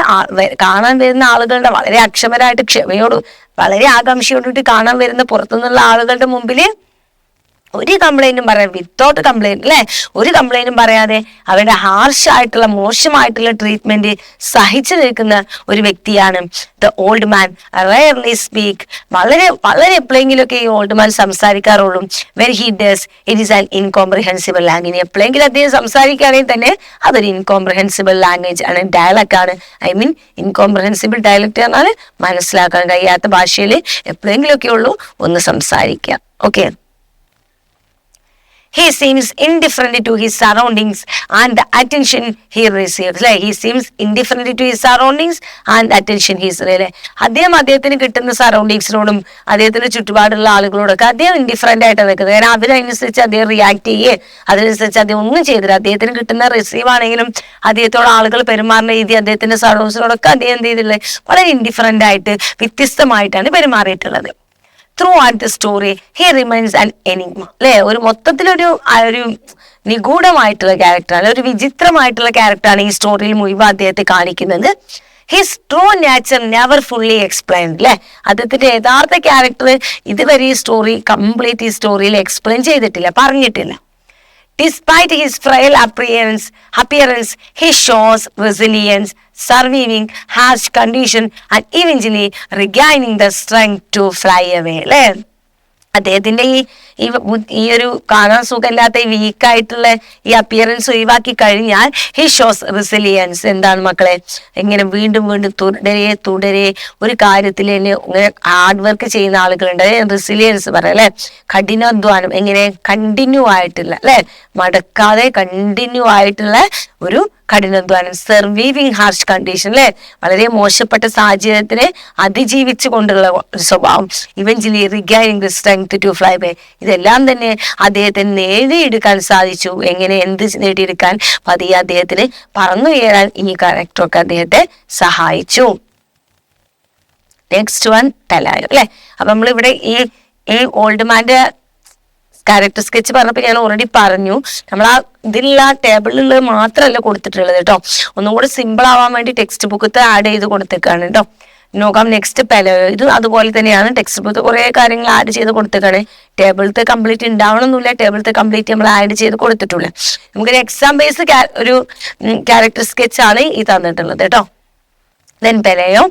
കാണാൻ വരുന്ന ആളുകളുടെ വളരെ അക്ഷമരായിട്ട് ക്ഷമയോട് വളരെ ആകാംക്ഷയോടുകൂടി കാണാൻ വരുന്ന പുറത്തുനിന്നുള്ള ആളുകളുടെ മുമ്പില് ഒരു കംപ്ലൈന്റും പറയാം, വിത്തൗട്ട് കംപ്ലൈന്റ് അല്ലെ, ഒരു കംപ്ലൈന്റും പറയാതെ അവരുടെ ഹാർഷായിട്ടുള്ള മോശമായിട്ടുള്ള ട്രീറ്റ്മെന്റ് സഹിച്ചു നിൽക്കുന്ന ഒരു വ്യക്തിയാണ് the old man. Rarely speak, വളരെ വളരെ എപ്പോഴെങ്കിലുമൊക്കെ ഈ ഓൾഡ് മാൻ സംസാരിക്കാറുള്ളൂ. When he does it is an incomprehensible language. എപ്പോഴെങ്കിലും അദ്ദേഹം സംസാരിക്കുകയാണെങ്കിൽ തന്നെ അതൊരു ഇൻകോംപ്രിഹെൻസിബിൾ ലാംഗ്വേജ് ആണ്, ഡയലക്റ്റ് ആണ്. ഐ മീൻ ഇൻകോംപ്രിഹെൻസിബിൾ ഡയലക്റ്റ് എന്നാൽ മനസ്സിലാക്കാൻ കഴിയാത്ത ഭാഷയിൽ എപ്പോഴെങ്കിലുമൊക്കെ ഉള്ളൂ ഒന്ന് സംസാരിക്കുക. Okay. He seems indifferent to his surroundings and the attention he receives. Like he seems indifferent to his surroundings and the attention he receives. അദ്ദേഹത്തിന് കിട്ടുന്ന സറൗണ്ടിങ്സിനോടും അദ്ദേഹത്തിന്റെ ചുറ്റുപാടുള്ള ആളുകളോടൊക്കെ അദ്ദേഹം ഇൻഡിഫറന്റ് ആയിട്ട് നിൽക്കുന്നത്. കാരണം അതിനനുസരിച്ച് അദ്ദേഹം റിയാക്ട് ചെയ്യേ, അതിനനുസരിച്ച് അദ്ദേഹം ഒന്നും ചെയ്തില്ല. അദ്ദേഹത്തിന് കിട്ടുന്ന റിസീവ് ആണെങ്കിലും അദ്ദേഹത്തോട് ആളുകൾ പെരുമാറുന്ന രീതി, അദ്ദേഹത്തിന്റെ സറൗണ്ട്സിനോടൊക്കെ അദ്ദേഹം എന്ത് ചെയ്തില്ലേ, വളരെ ഇൻഡിഫറന്റ് ആയിട്ട് വ്യത്യസ്തമായിട്ടാണ് പെരുമാറിയിട്ടുള്ളത്. Throughout the story he remains an enigma. അല്ലെ, ഒരു മൊത്തത്തിലൊരു നിഗൂഢമായിട്ടുള്ള ക്യാരക്ടറാണ്, ഒരു വിചിത്രമായിട്ടുള്ള ക്യാരക്ടറാണ് ഈ സ്റ്റോറിയിൽ മുഴുവൻ അദ്ദേഹത്തെ കാണിക്കുന്നത്. His true nature never fully explained. അല്ലെ, അദ്ദേഹത്തിന്റെ യഥാർത്ഥ ക്യാരക്ടർ ഇതുവരെ ഈ സ്റ്റോറി കംപ്ലീറ്റ് ഈ സ്റ്റോറിയിൽ എക്സ്പ്ലെയിൻ ചെയ്തിട്ടില്ല, പറഞ്ഞിട്ടില്ല. Despite his frail appearance, he shows resilience, surviving harsh condition and eventually regaining the strength to fly away. അദ്ദേഹത്തിന്റെ ഈ ഒരു കാണാൻ സുഖമില്ലാത്ത ഈ വീക്കായിട്ടുള്ള ഈ അപ്പിയറൻസ് ഒഴിവാക്കി കഴിഞ്ഞാൽ ഹി ഷോസ് റെസിലിയൻസ്. എന്താണ് മക്കളെ, എങ്ങനെ വീണ്ടും വീണ്ടും തുടരെ ഒരു കാര്യത്തിൽ തന്നെ ഇങ്ങനെ ഹാർഡ് വർക്ക് ചെയ്യുന്ന ആളുകളുണ്ട്. റെസിലിയൻസ് പറയാം അല്ലെ, കഠിനാധ്വാനം, എങ്ങനെ കണ്ടിന്യൂ ആയിട്ടുള്ള അല്ലെ, മടക്കാതെ കണ്ടിന്യൂ ആയിട്ടുള്ള ഒരു കഠിനാധ്വാനം. സർവൈവിങ് ഹാർഷ് കണ്ടീഷൻ അല്ലെ, വളരെ മോശപ്പെട്ട സാഹചര്യത്തിനെ അതിജീവിച്ചു കൊണ്ടുള്ള ഒരു സ്വഭാവം. Eventually regaining the strength to fly by. ഇതെല്ലാം തന്നെ അദ്ദേഹത്തിന് നേടിയെടുക്കാൻ സാധിച്ചു. എങ്ങനെ, എന്ത് നേടിയെടുക്കാൻ? പതിയെ അദ്ദേഹത്തിന് പറന്നുയരാൻ ഈ ക്യാരക്ടറൊക്കെ അദ്ദേഹത്തെ സഹായിച്ചു. നെക്സ്റ്റ് വൺ പെലായോ അല്ലെ. അപ്പൊ നമ്മളിവിടെ ഈ ഓൾഡ് മാന്റെ ക്യാരക്ടർ സ്കെച്ച് പറഞ്ഞപ്പോൾ ഞാൻ ഓൾറെഡി പറഞ്ഞു, നമ്മൾ ആ ഇതിലുള്ള ടേബിളിൽ മാത്രമല്ല കൊടുത്തിട്ടുള്ളത് കേട്ടോ. ഒന്നും കൂടെ സിമ്പിൾ ആവാൻ വേണ്ടി ടെക്സ്റ്റ് ബുക്കത്തെ ആഡ് ചെയ്ത് കൊടുത്തേക്കാണ് കേട്ടോ. നോക്കാം നെക്സ്റ്റ് പെലയോ. ഇത് അതുപോലെ തന്നെയാണ്, ടെക്സ്റ്റ് ബുക്ക് കുറെ കാര്യങ്ങൾ ആഡ് ചെയ്ത് കൊടുത്തേക്കാണ്. ടേബിളത്തെ കംപ്ലീറ്റ് ഉണ്ടാവണമെന്നില്ല, ടേബിളത്തെ കംപ്ലീറ്റ് നമ്മൾ ആഡ് ചെയ്ത് കൊടുത്തിട്ടുള്ളത്. നമുക്കൊരു എക്സാം ബേസ്ഡ് ഒരു ക്യാരക്ടർ സ്കെച്ച് ആണ് ഈ തന്നിട്ടുള്ളത് കേട്ടോ. Then പെലയോ.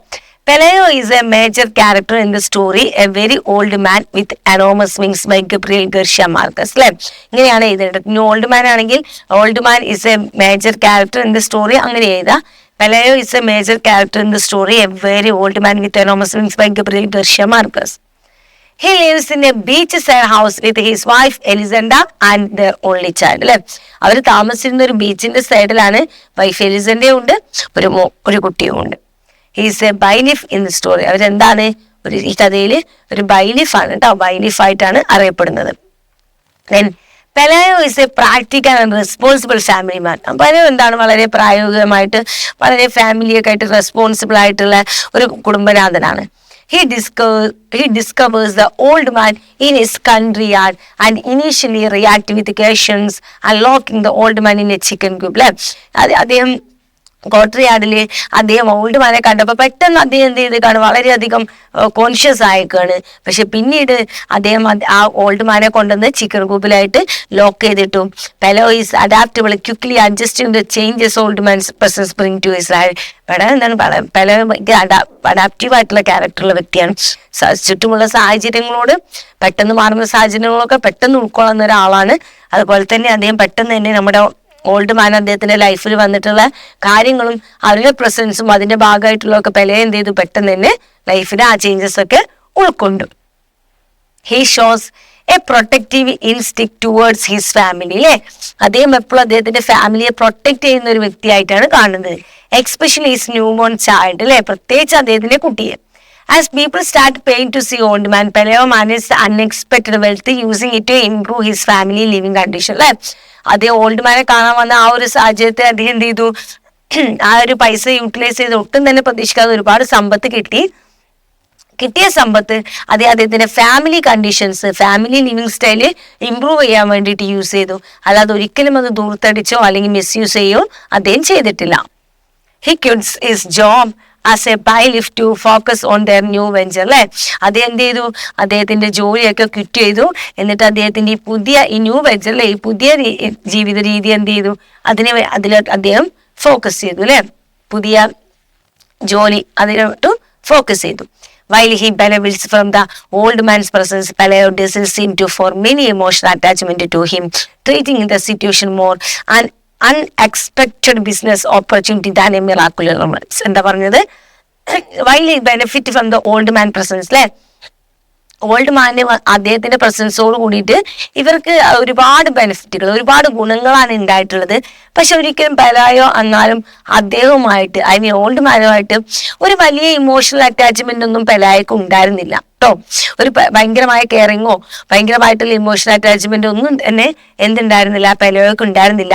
Peleo is a major character in the story, a very old man with enormous wings by Gabriel Garcia Marquez. അല്ലെ, ഇങ്ങനെയാണ് എഴുതേണ്ടത്. ഇനി ഓൾഡ് മാൻ ആണെങ്കിൽ old man is A major character in the story, അങ്ങനെ എഴുതാം. Peleo is a major character in the story, a very old man with enormous wings by Gabriel Garcia Marquez. He lives in a beachside house with his wife Elisenda and their only child. അല്ലെ, അവർ താമസിക്കുന്ന ഒരു ബീച്ചിന്റെ സൈഡിലാണ്. Wife എലിസണ്ടയും ഉണ്ട്, ഒരു കുട്ടിയും ഉണ്ട്. He's a bailiff in the story. അവരെന്താണ്, ഈ കഥയിൽ ഒരു ബൈലിഫ് ആണ് കേട്ടോ, ബൈലിഫ് ആയിട്ടാണ് അറിയപ്പെടുന്നത്. Then Pelayo is a practical and responsible family man. Pelayo എന്താണ്, വളരെ പ്രായോഗികമായിട്ട് വളരെ ഫാമിലിയൊക്കെ ആയിട്ട് റെസ്പോൺസിബിൾ ആയിട്ടുള്ള ഒരു കുടുംബനാഥനാണ്. He discovers the old man in his country yard and initially react with questions and locking the old man in a chicken coop. അദ്ദേഹം കോട്ടറി യാർഡില് അദ്ദേഹം ഓൾഡ് മാനെ കണ്ടപ്പോൾ പെട്ടെന്ന് അദ്ദേഹം എന്ത് ചെയ്ത് കാണും, വളരെയധികം കോൺഷ്യസ് ആയിക്കാണ്. പക്ഷെ പിന്നീട് അദ്ദേഹം ആ ഓൾഡ് മാനെ കൊണ്ടുവന്ന് ചിക്കൻ കൂപ്പിലായിട്ട് ലോക്ക് ചെയ്തിട്ടു. Pelayo is adaptable, quickly adjusting the changes old man's presence bring to his life. Pelayo adaptive ആയിട്ടുള്ള ക്യാരക്ടറുള്ള വ്യക്തിയാണ്. ചുറ്റുമുള്ള സാഹചര്യങ്ങളോട് പെട്ടെന്ന് മാറുന്ന സാഹചര്യങ്ങളൊക്കെ പെട്ടെന്ന് ഉൾക്കൊള്ളുന്ന ഒരാളാണ്. അതുപോലെ തന്നെ അദ്ദേഹം പെട്ടെന്ന് തന്നെ നമ്മുടെ ഓൾഡ് മാൻ അദ്ദേഹത്തിന്റെ ലൈഫിൽ വന്നിട്ടുള്ള കാര്യങ്ങളും അവരുടെ പ്രസൻസും അതിന്റെ ഭാഗമായിട്ടുള്ളതൊക്കെ പെലെ എന്ത് ചെയ്തു, പെട്ടെന്ന് തന്നെ ലൈഫിൽ ആ ചേഞ്ചസ് ഒക്കെ ഉൾക്കൊണ്ടു. He shows a protective instinct towards his family അല്ലെ, അദ്ദേഹം എപ്പോഴും അദ്ദേഹത്തിന്റെ ഫാമിലിയെ പ്രൊട്ടക്ട് ചെയ്യുന്ന ഒരു വ്യക്തിയായിട്ടാണ് കാണുന്നത്. Especially his new born child അല്ലെ, പ്രത്യേകിച്ച് അദ്ദേഹത്തിന്റെ കുട്ടിയെ. As people start paying to see old man, Pelayo managed the unexpected wealth using it to improve his family living condition അല്ലെ. അദ്ദേഹം ഓൾഡ് മാനെ കാണാൻ വന്ന ആ ഒരു സാഹചര്യത്തെ അദ്ദേഹം എന്ത് ചെയ്തു, ആ ഒരു പൈസ യൂട്ടിലൈസ് ചെയ്ത് ഒട്ടും തന്നെ പ്രതീക്ഷിക്കാതെ ഒരുപാട് സമ്പത്ത് കിട്ടിയ സമ്പത്ത് അദ്ദേഹത്തിന്റെ family conditions, family living style improve ചെയ്യാൻ വേണ്ടിയിട്ട് യൂസ് ചെയ്തു. അല്ലാതെ ഒരിക്കലും അത് ദൂർത്തടിച്ചോ അല്ലെങ്കിൽ മിസ്യൂസ് ചെയ്യോ അദ്ദേഹം ചെയ്തിട്ടില്ല. He quits his job as a bailiff to focus on their new venture അല്ലെ. അദ്ദേഹം എന്ത് ചെയ്തു, അദ്ദേഹത്തിന്റെ ജോലിയൊക്കെ ക്വിറ്റ് ചെയ്തു. എന്നിട്ട് അദ്ദേഹത്തിന്റെ ഈ ന്യൂ വെഞ്ചറിലെ ഈ പുതിയ ജീവിത രീതി എന്ത് ചെയ്തു, അതിൽ അദ്ദേഹം ഫോക്കസ് ചെയ്തു അല്ലെ, പുതിയ ജോലി അതിലോട്ട് ഫോക്കസ് ചെയ്തു. While he benefits from the old man's presence, Pelayo doesn't seem to form many emotional attachment to him, treating the situation more an unexpected business opportunity than a miraculous romance. എന്താ പറഞ്ഞത്, while he benefit from the old man presence അല്ലെ, old മാന് അദ്ദേഹത്തിന്റെ പ്രസൻസോട് കൂടിയിട്ട് ഇവർക്ക് ഒരുപാട് ബെനിഫിറ്റുകൾ, ഒരുപാട് ഗുണങ്ങളാണ് ഉണ്ടായിട്ടുള്ളത്. പക്ഷെ ഒരിക്കലും പെലായോ എന്നാലും അദ്ദേഹവുമായിട്ട് ഓൾഡ് മാനുമായിട്ട് ഒരു വലിയ ഇമോഷണൽ അറ്റാച്ച്മെന്റ് ഒന്നും പെലായക്ക് ഉണ്ടായിരുന്നില്ല കേട്ടോ. ഒരു ഭയങ്കരമായ കെയറിങ്ങോ ഭയങ്കരമായിട്ടുള്ള ഇമോഷണൽ അറ്റാച്ച്മെന്റ് ഒന്നും തന്നെ എന്തുണ്ടായിരുന്നില്ല, പെലായോക്ക് ഉണ്ടായിരുന്നില്ല.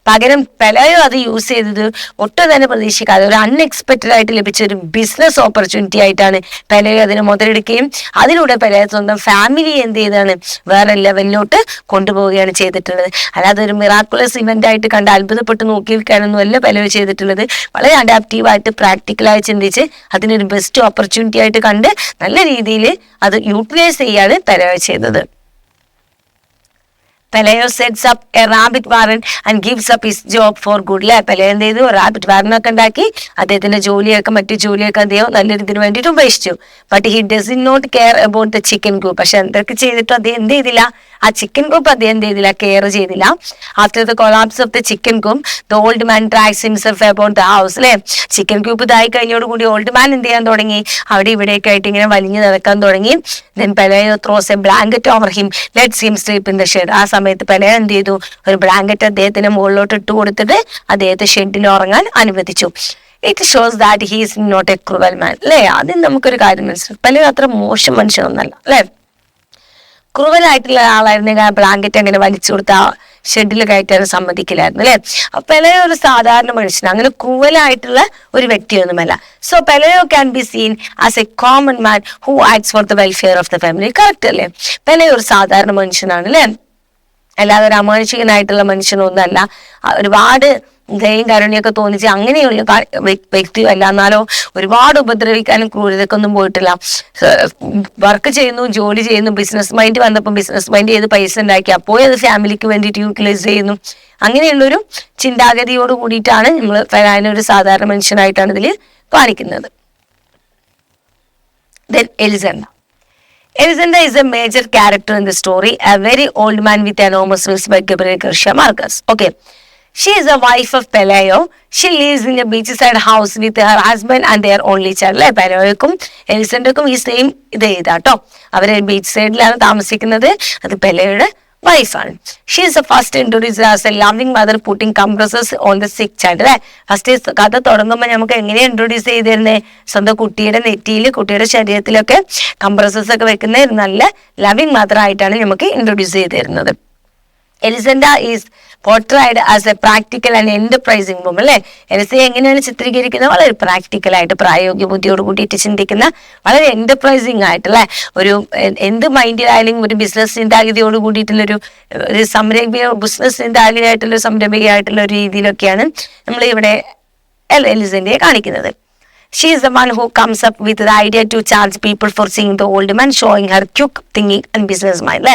പകരം പെലായോ അത് യൂസ് ചെയ്തത് ഒട്ടും തന്നെ പ്രതീക്ഷിക്കാതെ ഒരു അൺഎക്സ്പെക്റ്റഡ് ആയിട്ട് ലഭിച്ച ഒരു ബിസിനസ് ഓപ്പർച്യൂണിറ്റി ആയിട്ടാണ് പെലായോ അതിനെ മുതലെടുക്കുകയും അതിലൂടെ പെലായോ സ്വന്തം ഫാമിലി എന്ത് ചെയ്താണ് വേറെ ലെവലിലോട്ട് കൊണ്ടുപോവുകയാണ് ചെയ്തിട്ടുള്ളത്. അല്ലാതെ ഒരു മിറാക്കുലസ് ഇവന്റ് ആയിട്ട് കണ്ട് അത്ഭുതപ്പെട്ട് നോക്കിയിരിക്കാനൊന്നും അല്ല പെലായോ ചെയ്തിട്ടുള്ളത്. വളരെ അഡാപ്റ്റീവായിട്ട് പ്രാക്ടിക്കലായി ചിന്തിച്ച് അതിനൊരു ബെസ്റ്റ് ഓപ്പർച്യൂണിറ്റി ആയിട്ട് കണ്ട് നല്ല രീതിയിൽ അത് യൂട്ടിലൈസ് ചെയ്യാണ് പെലായോ ചെയ്തത്. Pelayo sets up a rabbit warren and gives up his job for good. പെലയോ എന്ത് ചെയ്തു, റാബിറ്റ് വാരനൊക്കെ ഉണ്ടാക്കി അദ്ദേഹത്തിന്റെ മറ്റു ജോലിയൊക്കെ അദ്ദേഹം നല്ലൊരു ഇതിനു വേണ്ടിയിട്ട് ഉപേക്ഷിച്ചു. But he does not care about the chicken group. പക്ഷെ എന്തൊക്കെ ചെയ്തിട്ടും അദ്ദേഹം എന്ത് ചെയ്തില്ല, ആ ചിക്കൻ ഗ്രൂപ്പ് അദ്ദേഹം എന്ത് ചെയ്തില്ല, കെയർ ചെയ്തില്ല. After the collapse of the chicken group the old man tracks himself about the house അല്ലെ. ചിക്കൻ ഗ്രൂപ്പ് ഇതായി കഴിഞ്ഞോടുകൂടി ഓൾഡ് മാൻ എന്ത് ചെയ്യാൻ തുടങ്ങി, അവിടെ ഇവിടെയൊക്കെ ആയിട്ട് ഇങ്ങനെ വലിഞ്ഞു നടക്കാൻ തുടങ്ങി. Then Pelayo throws a blanket over him, lets him sleep in the shed. ആ സമയത്ത് പെലയോ എന്ത് ചെയ്തു, ഒരു ബ്ലാങ്കറ്റ് അദ്ദേഹത്തിന് മുകളിലോട്ട് ഇട്ട് കൊടുത്തിട്ട് അദ്ദേഹത്തെ ഷെഡിൽ ഉറങ്ങാൻ അനുവദിച്ചു. It shows that he is not a cruel man അല്ലെ. അതിന് നമുക്കൊരു കാര്യം മനസ്സിലാവും, പെലയോ അത്ര മോശം മനുഷ്യനൊന്നല്ല അല്ലെ. ക്രൂവൽ ആയിട്ടുള്ള ആളായിരുന്നെങ്കിൽ ആ ബ്ലാങ്കറ്റ് അങ്ങനെ വലിച്ചു കൊടുത്ത ഷെഡിൽ കയറ്റാൻ സമ്മതിക്കില്ലായിരുന്നു അല്ലെ. അപ്പൊ പെലയോ ഒരു സാധാരണ മനുഷ്യൻ, അങ്ങനെ ക്രൂവലായിട്ടുള്ള ഒരു വ്യക്തിയൊന്നുമല്ല. So Pelayo can be seen as a common man who acts for the welfare of the family. Correct അല്ലേ, പെലയോ ഒരു സാധാരണ മനുഷ്യനാണ് അല്ലെ, അല്ലാതെ ഒരു അമാനുഷികനായിട്ടുള്ള മനുഷ്യനൊന്നല്ല. ഒരുപാട് ദയയും കരുണയൊക്കെ തോന്നിച്ച് അങ്ങനെയുള്ള വ്യക്തിയും അല്ല. എന്നാലോ ഒരുപാട് ഉപദ്രവിക്കാനും ക്രൂരതക്കൊന്നും പോയിട്ടില്ല. വർക്ക് ചെയ്യുന്നു, ജോലി ചെയ്യുന്നു, ബിസിനസ് മൈൻഡ് വന്നപ്പോൾ ബിസിനസ് മൈൻഡ് ചെയ്ത് പൈസ ഉണ്ടാക്കി അപ്പോൾ അത് ഫാമിലിക്ക് വേണ്ടിയിട്ട് യൂട്ടിലൈസ് ചെയ്യുന്നു. അങ്ങനെയുള്ളൊരു ചിന്താഗതിയോട് കൂടിയിട്ടാണ് നമ്മൾ പെലായോനെ ഒരു സാധാരണ മനുഷ്യനായിട്ടാണ് ഇതിൽ കാണിക്കുന്നത്. Then Elisenda is a major character in the story, a very old man with enormous wings by Gabriel Garcia Marquez. Okay. She is a wife of Pelayo. She lives in a beachside house with her husband and their only child. പെലയോയ്ക്കും എലിസണ്ടക്കും ഈ same ഇത് ചെയ്താട്ടോ. അവര് beach സൈഡിലാണ് താമസിക്കുന്നത്. അത് പെലയോയുടെ വൈഫാണ്. She is A first introduced as A loving mother putting compressors on the സിക്ക് child അല്ലെ. First കഥ തുടങ്ങുമ്പോൾ നമുക്ക് എങ്ങനെയാണ് ഇൻട്രൊഡ്യൂസ് ചെയ്തിരുന്നത്, സ്വന്തം കുട്ടിയുടെ നെറ്റിയിൽ കുട്ടിയുടെ ശരീരത്തിലൊക്കെ കംപ്രസേഴ്സ് ഒക്കെ വെക്കുന്ന നല്ല ലവിംഗ് മദർ ആയിട്ടാണ് നമുക്ക് ഇൻട്രൊഡ്യൂസ് ചെയ്തിരുന്നത്. Elisenda is portrayed as a practical and enterprising woman അല്ലെ. എലിസയെ എങ്ങനെയാണ് ചിത്രീകരിക്കുന്നത്, വളരെ പ്രാക്ടിക്കലായിട്ട് പ്രായോഗിക ബുദ്ധിയോട് കൂടിയിട്ട് ചിന്തിക്കുന്ന വളരെ എന്റർപ്രൈസിംഗ് ആയിട്ടുള്ള ഒരു എന്ത് മൈൻഡിലായാലും ഒരു ബിസിനസ് ചിന്താഗതിയോട് കൂടിയിട്ടുള്ളൊരു ബിസിനസ് ചിന്താഗതിയായിട്ടുള്ള സംരംഭകയായിട്ടുള്ള ഒരു രീതിയിലൊക്കെയാണ് നമ്മൾ ഇവിടെ എലിസയെ കാണിക്കുന്നത്. She is the one who comes up with the idea to charge people for seeing the old man, showing her quick thinking and business mind. അല്ലെ,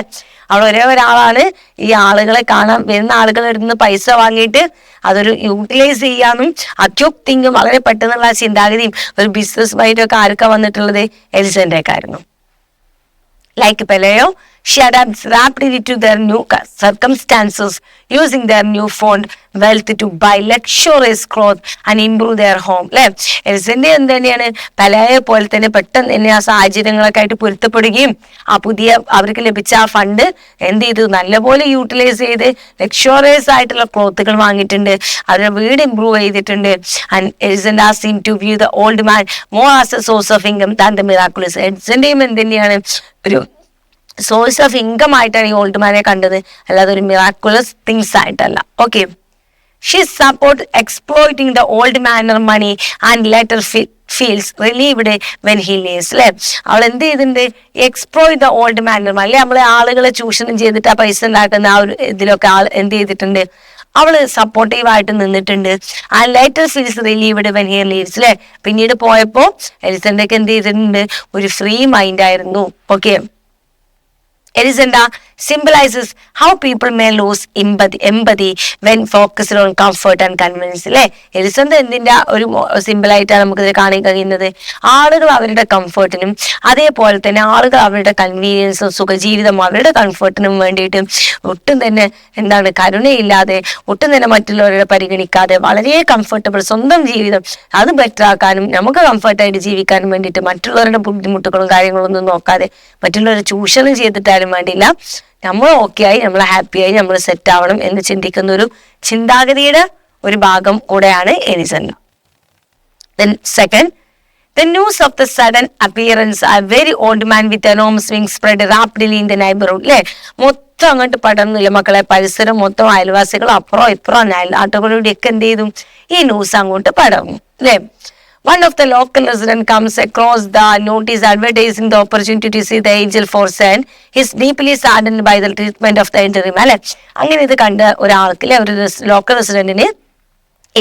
അവൾ ഒരേ ഒരാളാണ് ഈ ആളുകളെ കാണാൻ വരുന്ന ആളുകളുടെ അടുത്ത് പൈസ വാങ്ങിയിട്ട് അതൊരു യൂട്ടിലൈസ് ചെയ്യാനും ആ ക്വിക്ക് തിങ്കും വളരെ പെട്ടെന്നുള്ള ചിന്താഗതിയും ഒരു ബിസിനസ് മൈൻഡും ഒക്കെ ആർക്കാ വന്നിട്ടുള്ളത്, എലിസന്റെ ഒക്കെ ആയിരുന്നു. Like Pelayo, She adapts rapidly to their new circumstances, using their newfound wealth to buy luxurious clothes and improve their home. അല്ലെ, എലിസന്റെ എന്ത് തന്നെയാണ്, പലയെ പോലെ തന്നെ പെട്ടെന്ന് തന്നെ ആ സാഹചര്യങ്ങളൊക്കെ ആയിട്ട് പൊരുത്തപ്പെടുകയും ആ പുതിയ അവർക്ക് ലഭിച്ച ആ ഫണ്ട് എന്ത് ചെയ്തു, നല്ലപോലെ യൂട്ടിലൈസ് ചെയ്ത് ലക്ഷറിയസ് ആയിട്ടുള്ള ക്ലോത്തുകൾ വാങ്ങിയിട്ടുണ്ട്, അവരുടെ വീട് ഇംപ്രൂവ് ചെയ്തിട്ടുണ്ട്. ആൻഡ് എലിസന്റെ ആ seem to view the old man more as a source of income than the miraculous. എലിസന്റെയും എന്ത് തന്നെയാണ്, ഒരു സോഴ്സ് ഓഫ് ഇൻകം ആയിട്ടാണ് ഈ ഓൾഡ് മാനെ കണ്ടത്, അല്ലാതെ ഒരു മിറാക്കുലസ് തിങ്സ് ആയിട്ടല്ല. Okay, she support exploiting the old man's money and later feels relieved when he leaves. അല്ലെ, അവൾ എന്ത് ചെയ്തിട്ടുണ്ട്, exploit the old man's money, അല്ലെ, നമ്മളെ ആളുകളെ ചൂഷണം ചെയ്തിട്ട് ആ പൈസ ഉണ്ടാക്കുന്ന ആ ഒരു ഇതിലൊക്കെ ആൾ എന്ത് ചെയ്തിട്ടുണ്ട്, അവള് സപ്പോർട്ടീവ് ആയിട്ട് നിന്നിട്ടുണ്ട്. ആ later feels relieved when he leaves. അല്ലെ, പിന്നീട് പോയപ്പോ എലിസണ്ടൊക്കെ എന്ത് ചെയ്തിട്ടുണ്ട്, ഒരു ഫ്രീ മൈൻഡ് ആയിരുന്നു. Okay, Elisenda symbolizes how people may lose empathy when focused on comfort and convenience. അല്ലെ, എലിസന്ത എന്തിന്റെ ഒരു സിമ്പിളായിട്ടാണ് നമുക്കിത് കാണാൻ കഴിയുന്നത്, ആളുകൾ അവരുടെ കംഫർട്ടിനും അതേപോലെ തന്നെ ആളുകൾ അവരുടെ കൺവീനിയൻസും സുഖജീവിതം അവരുടെ കംഫർട്ടിനും വേണ്ടിയിട്ട് ഒട്ടും തന്നെ എന്താണ് കരുണയില്ലാതെ, ഒട്ടും തന്നെ മറ്റുള്ളവരെ പരിഗണിക്കാതെ വളരെ കംഫർട്ടബിൾ സ്വന്തം ജീവിതം അത് ബെറ്റർ ആക്കാനും നമുക്ക് കംഫർട്ടായിട്ട് ജീവിക്കാനും വേണ്ടിയിട്ട് മറ്റുള്ളവരുടെ ബുദ്ധിമുട്ടുകളും കാര്യങ്ങളും ഒന്നും നോക്കാതെ മറ്റുള്ളവരെ ചൂഷണം ചെയ്തിട്ടാലും വേണ്ടിയില്ല, നമ്മൾ ഓക്കെ ആയി, നമ്മൾ ഹാപ്പി ആയി, നമ്മൾ സെറ്റ് ആവണം എന്ന് ചിന്തിക്കുന്ന ഒരു ചിന്താഗതിയുടെ ഒരു ഭാഗം കൂടെയാണ് എലിസണ്ട. Then second, the news of the sudden appearance a very old man with enormous wings spread rapidly in the neighborhood. അല്ലെ, മൊത്തം അങ്ങോട്ട് പടർന്നില്ല മക്കളെ, പരിസരം മൊത്തം അയൽവാസികൾ അപ്പുറം ഇപ്പുറം നാട്ടുകളുടെ ഒക്കെ എന്ത് ചെയ്തു, ഈ ന്യൂസ് അങ്ങോട്ട് പടർന്നു. അല്ലെ, one of the local residents comes across the notice advertising the opportunity to see the angel for sale. He is deeply saddened by the treatment of the interim. അല്ലെ, അങ്ങനെ ഇത് കണ്ട ഒരാൾക്ക്, ഒരു ലോക്കൽ റെസിഡന്റിന്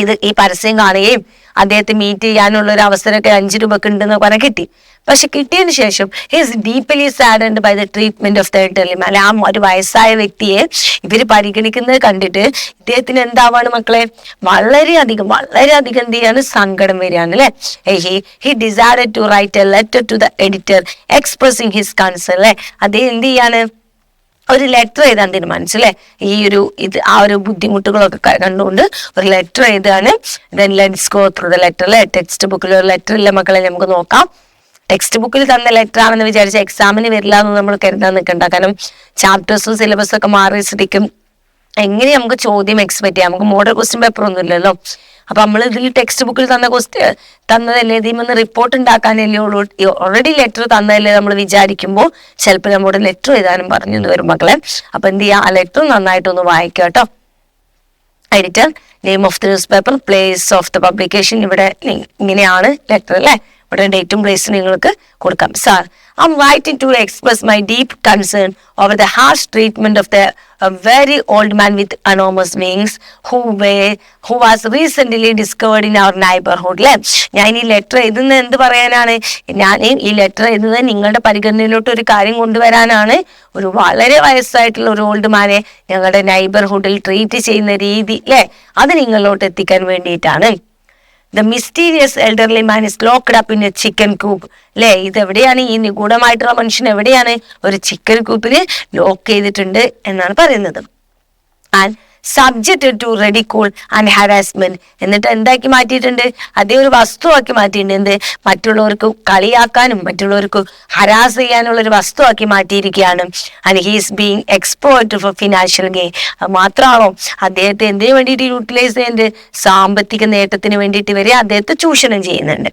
ഇത് ഈ പരസ്യം കാണുകയും അദ്ദേഹത്തെ മീറ്റ് ചെയ്യാനുള്ള ഒരു അവസരമൊക്കെ 5 രൂപക്ക് ഉണ്ടെന്ന് പറഞ്ഞ് കിട്ടി. പക്ഷെ കിട്ടിയതിനു ശേഷം he's deeply saddened by the treatment of the elderly man. ആ ഒരു വയസ്സായ വ്യക്തിയെ ഇവര് പരിഗണിക്കുന്നത് കണ്ടിട്ട് ഇദ്ദേഹത്തിന് എന്താവാണ് മക്കളെ, വളരെയധികം എന്ത് ചെയ്യാണ്, സങ്കടം വരികയാണ്. അല്ലെ, he decided to write a letter to the editor expressing his concern. അല്ലെ, അദ്ദേഹം എന്ത് ചെയ്യാണ്, ഒരു ലെറ്റർ എഴുതാൻ തീരുമാനിച്ചു. അല്ലെ, ഈ ഒരു ആ ഒരു ബുദ്ധിമുട്ടുകളൊക്കെ കണ്ടുകൊണ്ട് ഒരു ലെറ്റർ എഴുതാണ്. Then let's go through the letter. അല്ലെ, ടെക്സ്റ്റ് ബുക്കിൽ ഒരു ലെറ്റർ ഇല്ല മക്കളെ, നമുക്ക് നോക്കാം. ടെക്സ്റ്റ് ബുക്കിൽ തന്ന ലെറ്റർ ആണെന്ന് വിചാരിച്ച എക്സാമിന് വരില്ല എന്ന് നമ്മൾ കരുതാൻ നിൽക്കണ്ട. കാരണം ചാപ്റ്റേഴ്സും സിലബസും ഒക്കെ മാറി സ്ഥിതിക്കും എങ്ങനെ നമുക്ക് ചോദ്യം എക്സ്പെക്ട് ചെയ്യാം, നമുക്ക് മോഡൽ ക്വസ്റ്റ്യൻ പേപ്പർ ഒന്നും ഇല്ലല്ലോ. അപ്പൊ നമ്മൾ ഇതിൽ ടെക്സ്റ്റ് ബുക്കിൽ തന്നതല്ലേ, ഇതിൽ റിപ്പോർട്ട് ഉണ്ടാക്കാനല്ലേ ഉള്ളൂ, ഓൾറെഡി ലെറ്റർ തന്നതല്ലേ നമ്മൾ വിചാരിക്കുമ്പോൾ ചിലപ്പോൾ നമ്മുടെ ലെറ്റർ എഴുതാനും പറഞ്ഞു വരും മക്കളെ. അപ്പൊ എന്ത് ചെയ്യാം, ആ ലെറ്റർ നന്നായിട്ടൊന്ന് വായിക്കുക കേട്ടോ. Editor, name of the news paper, place of the publication, ഇവിടെ ഇങ്ങനെയാണ് ലെറ്റർ. അല്ലെ, ഇവിടെ ഡേറ്റും പ്ലേസും നിങ്ങൾക്ക് കൊടുക്കാം. Sir, I'm writing to express my deep concern over the harsh treatment of the very old man with enormous wings who was recently discovered in our neighborhood. അല്ലെ, ഞാൻ ഈ ലെറ്റർ എഴുതുന്നത് എന്ത് പറയാനാണ്, ഞാൻ ഈ ലെറ്റർ എഴുതുന്നത് നിങ്ങളുടെ പരിഗണനയിലോട്ട് ഒരു കാര്യം കൊണ്ടുവരാനാണ്. ഒരു വളരെ വയസ്സായിട്ടുള്ള ഒരു ഓൾഡ് മാനെ ഞങ്ങളുടെ നൈബർഹുഡിൽ ട്രീറ്റ് ചെയ്യുന്ന രീതി, അല്ലെ, അത് നിങ്ങളിലോട്ട് എത്തിക്കാൻ വേണ്ടിയിട്ടാണ്. The mysterious elderly man is locked up in a chicken coop. അല്ലെ, ഇത് എവിടെയാണ്, ഈ നിഗൂഢമായിട്ടുള്ള മനുഷ്യൻ എവിടെയാണ്, ഒരു ചിക്കൻ കൂപ്പില് ലോക്ക് ചെയ്തിട്ടുണ്ട് എന്നാണ് പറയുന്നത്. And subjected to ridicule and harassment. എന്നിട്ട് എന്താക്കി മാറ്റിയിട്ടുണ്ട്, അതേ ഒരു വസ്തുവാക്കി മാറ്റിയിട്ടുണ്ട്. എന്ത്, മറ്റുള്ളവർക്ക് കളിയാക്കാനും മറ്റുള്ളവർക്ക് ഹരാസ് ചെയ്യാനുള്ള ഒരു വസ്തുവാക്കി മാറ്റിയിരിക്കുകയാണ്. And he is being exploited for financial gain. മാത്രമാണോ അദ്ദേഹത്തെ എന്തിനു വേണ്ടിയിട്ട് യൂട്ടിലൈസ് ചെയ്യുന്നത്, സാമ്പത്തിക നേട്ടത്തിന് വേണ്ടിയിട്ട് വരെ അദ്ദേഹത്തെ ചൂഷണം ചെയ്യുന്നുണ്ട്.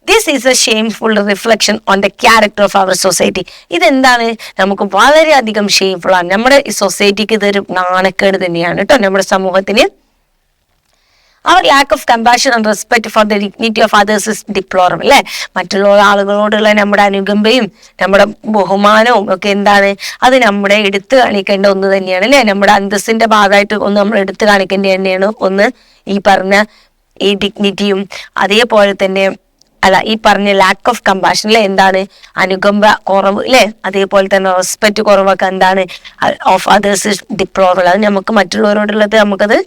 This is a shameful reflection on the character of our society. ഇതെന്താണ്, നമുക്ക് വളരെയധികം ഷെയിംഫുൾ ആണ്. നമ്മുടെ ഈ സൊസൈറ്റിക്ക് ഇതൊരു നാണക്കേട് തന്നെയാണ് കേട്ടോ, നമ്മുടെ സമൂഹത്തിന്. Our lack of compassion and respect for the dignity of others is deplorable. അല്ലെ, മറ്റുള്ള ആളുകളോടുള്ള നമ്മുടെ അനുകമ്പയും നമ്മുടെ ബഹുമാനവും ഒക്കെ എന്താണ്, അത് നമ്മുടെ എടുത്തു കാണിക്കേണ്ട ഒന്ന് തന്നെയാണ്. അല്ലെ, നമ്മുടെ അന്തസ്സിന്റെ ഭാഗമായിട്ട് ഒന്ന് നമ്മൾ എടുത്തു കാണിക്കേണ്ട തന്നെയാണ് ഒന്ന് ഈ പറഞ്ഞ ഈ ഡിഗ്നിറ്റിയും അതേപോലെ തന്നെ ഈ പറഞ്ഞ ലാക്ക് ഓഫ് കമ്പാഷൻ. അല്ലെ, എന്താണ്, അനുകമ്പ കുറവ്. അല്ലെ, അതേപോലെ തന്നെ റെസ്പെക്ട് കുറവൊക്കെ എന്താണ്, ഓഫ് അതേഴ്സ് ഡിപ്ലോറബിൾ. അത് നമുക്ക് മറ്റുള്ളവരോടുള്ളത് നമുക്കത്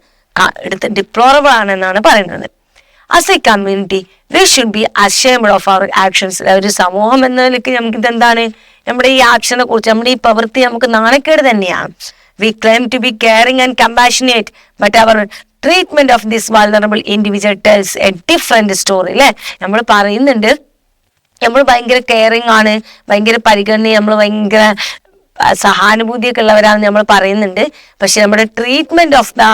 എടുത്ത് ഡിപ്ലോറബിൾ ആണെന്നാണ് പറയുന്നത്. As a community we should be ashamed of our actions. ഒരു സമൂഹം എന്ന നിലയ്ക്ക് നമുക്കിത് എന്താണ്, നമ്മുടെ ഈ ആക്ഷനെ കുറിച്ച്, നമ്മുടെ ഈ പ്രവൃത്തി നമുക്ക് നാണക്കേട് തന്നെയാണ്. We claim to be caring and compassionate, but our treatment of this vulnerable individual tells a different story. അല്ലെ, നമ്മൾ പറയുന്നുണ്ട് നമ്മൾ ഭയങ്കര കെയറിങ് ആണ്, ഭയങ്കര പരിഗണന, നമ്മൾ ഭയങ്കര സഹാനുഭൂതിയൊക്കെ ഉള്ളവരാണെന്ന് നമ്മൾ പറയുന്നുണ്ട്. പക്ഷെ നമ്മുടെ ട്രീറ്റ്മെന്റ് ഓഫ് ദ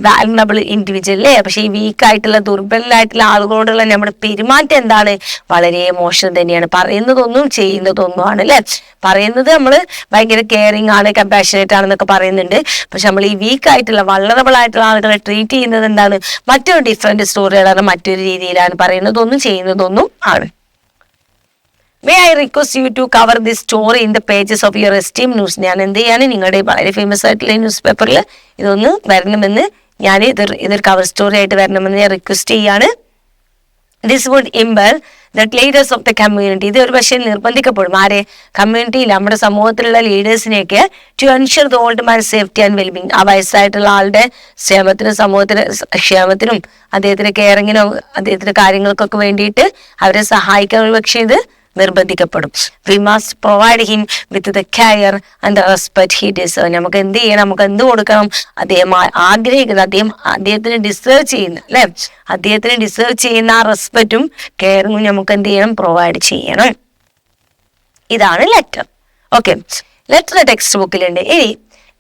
വാൽനറബിൾ ഇൻഡിവിജ്വൽ അല്ലേ, പക്ഷെ ഈ വീക്കായിട്ടുള്ള ദുർബലരായിട്ടുള്ള ആളുകളോടുള്ള നമ്മുടെ പെരുമാറ്റം എന്താണ്, വളരെ മോശം തന്നെയാണ്. പറയുന്നതൊന്നും ചെയ്യുന്നതൊന്നും ആണ് അല്ലെ. പറയുന്നത് നമ്മൾ ഭയങ്കര കെയറിങ് ആണ്, കമ്പാഷനേറ്റ് ആണെന്നൊക്കെ പറയുന്നുണ്ട്. പക്ഷെ നമ്മൾ ഈ വീക്കായിട്ടുള്ള വൾണറബിൾ ആയിട്ടുള്ള ആളുകളെ ട്രീറ്റ് ചെയ്യുന്നത് എന്താണ്, മറ്റൊരു ഡിഫറെന്റ് സ്റ്റോറികളാണ്, മറ്റൊരു രീതിയിലാണ്. പറയുന്നതൊന്നും ചെയ്യുന്നതൊന്നും ആണ്. May I request you to cover this story in the pages of your esteemed news? ഞാൻ എന്ത് ചെയ്യാണ്, നിങ്ങളുടെ വളരെ ഫേമസ് ആയിട്ടുള്ള ന്യൂസ് പേപ്പറിൽ ഇതൊന്ന് വരണമെന്ന് ഞാൻ ഇതൊരു കവർ സ്റ്റോറി ആയിട്ട് വരണമെന്ന് ഞാൻ റിക്വസ്റ്റ് ചെയ്യാണ്. This would impel the leaders of the community. ഇത് ഒരു പക്ഷേ നിർബന്ധിക്കപ്പെടും ആരെ, കമ്മ്യൂണിറ്റിയിൽ നമ്മുടെ സമൂഹത്തിലുള്ള ലീഡേഴ്സിനെയൊക്കെ to ensure the old man safety and wellbeing. ആ വയസ്സായിട്ടുള്ള ആളുടെ ക്ഷേമത്തിനും സമൂഹത്തിന് ക്ഷേമത്തിനും അദ്ദേഹത്തിന്റെ കെയറിങ്ങിനും അദ്ദേഹത്തിന്റെ കാര്യങ്ങൾക്കൊക്കെ വേണ്ടിയിട്ട് അവരെ സഹായിക്കാൻ ഒരു പക്ഷേ ഇത് നിർബന്ധിക്കപ്പെടും. We must provide him with the care and the respect he deserve. നമുക്ക് എന്ത് ചെയ്യണം, നമുക്ക് എന്ത് കൊടുക്കണം, അദ്ദേഹം ആഗ്രഹിക്കുന്നത്, അദ്ദേഹത്തിന് ഡിസേർവ് ചെയ്യുന്ന അല്ലെ, അദ്ദേഹത്തിന് ഡിസേർവ് ചെയ്യുന്ന ആ റെസ്പെക്റ്റും കെയറിങ്ങും നമുക്ക് എന്ത് ചെയ്യണം, പ്രൊവൈഡ് ചെയ്യണം. ഇതാണ് ലെറ്റർ. ഓക്കെ, ലെറ്റർ ടെക്സ്റ്റ് ബുക്കിലുണ്ട്. ഇനി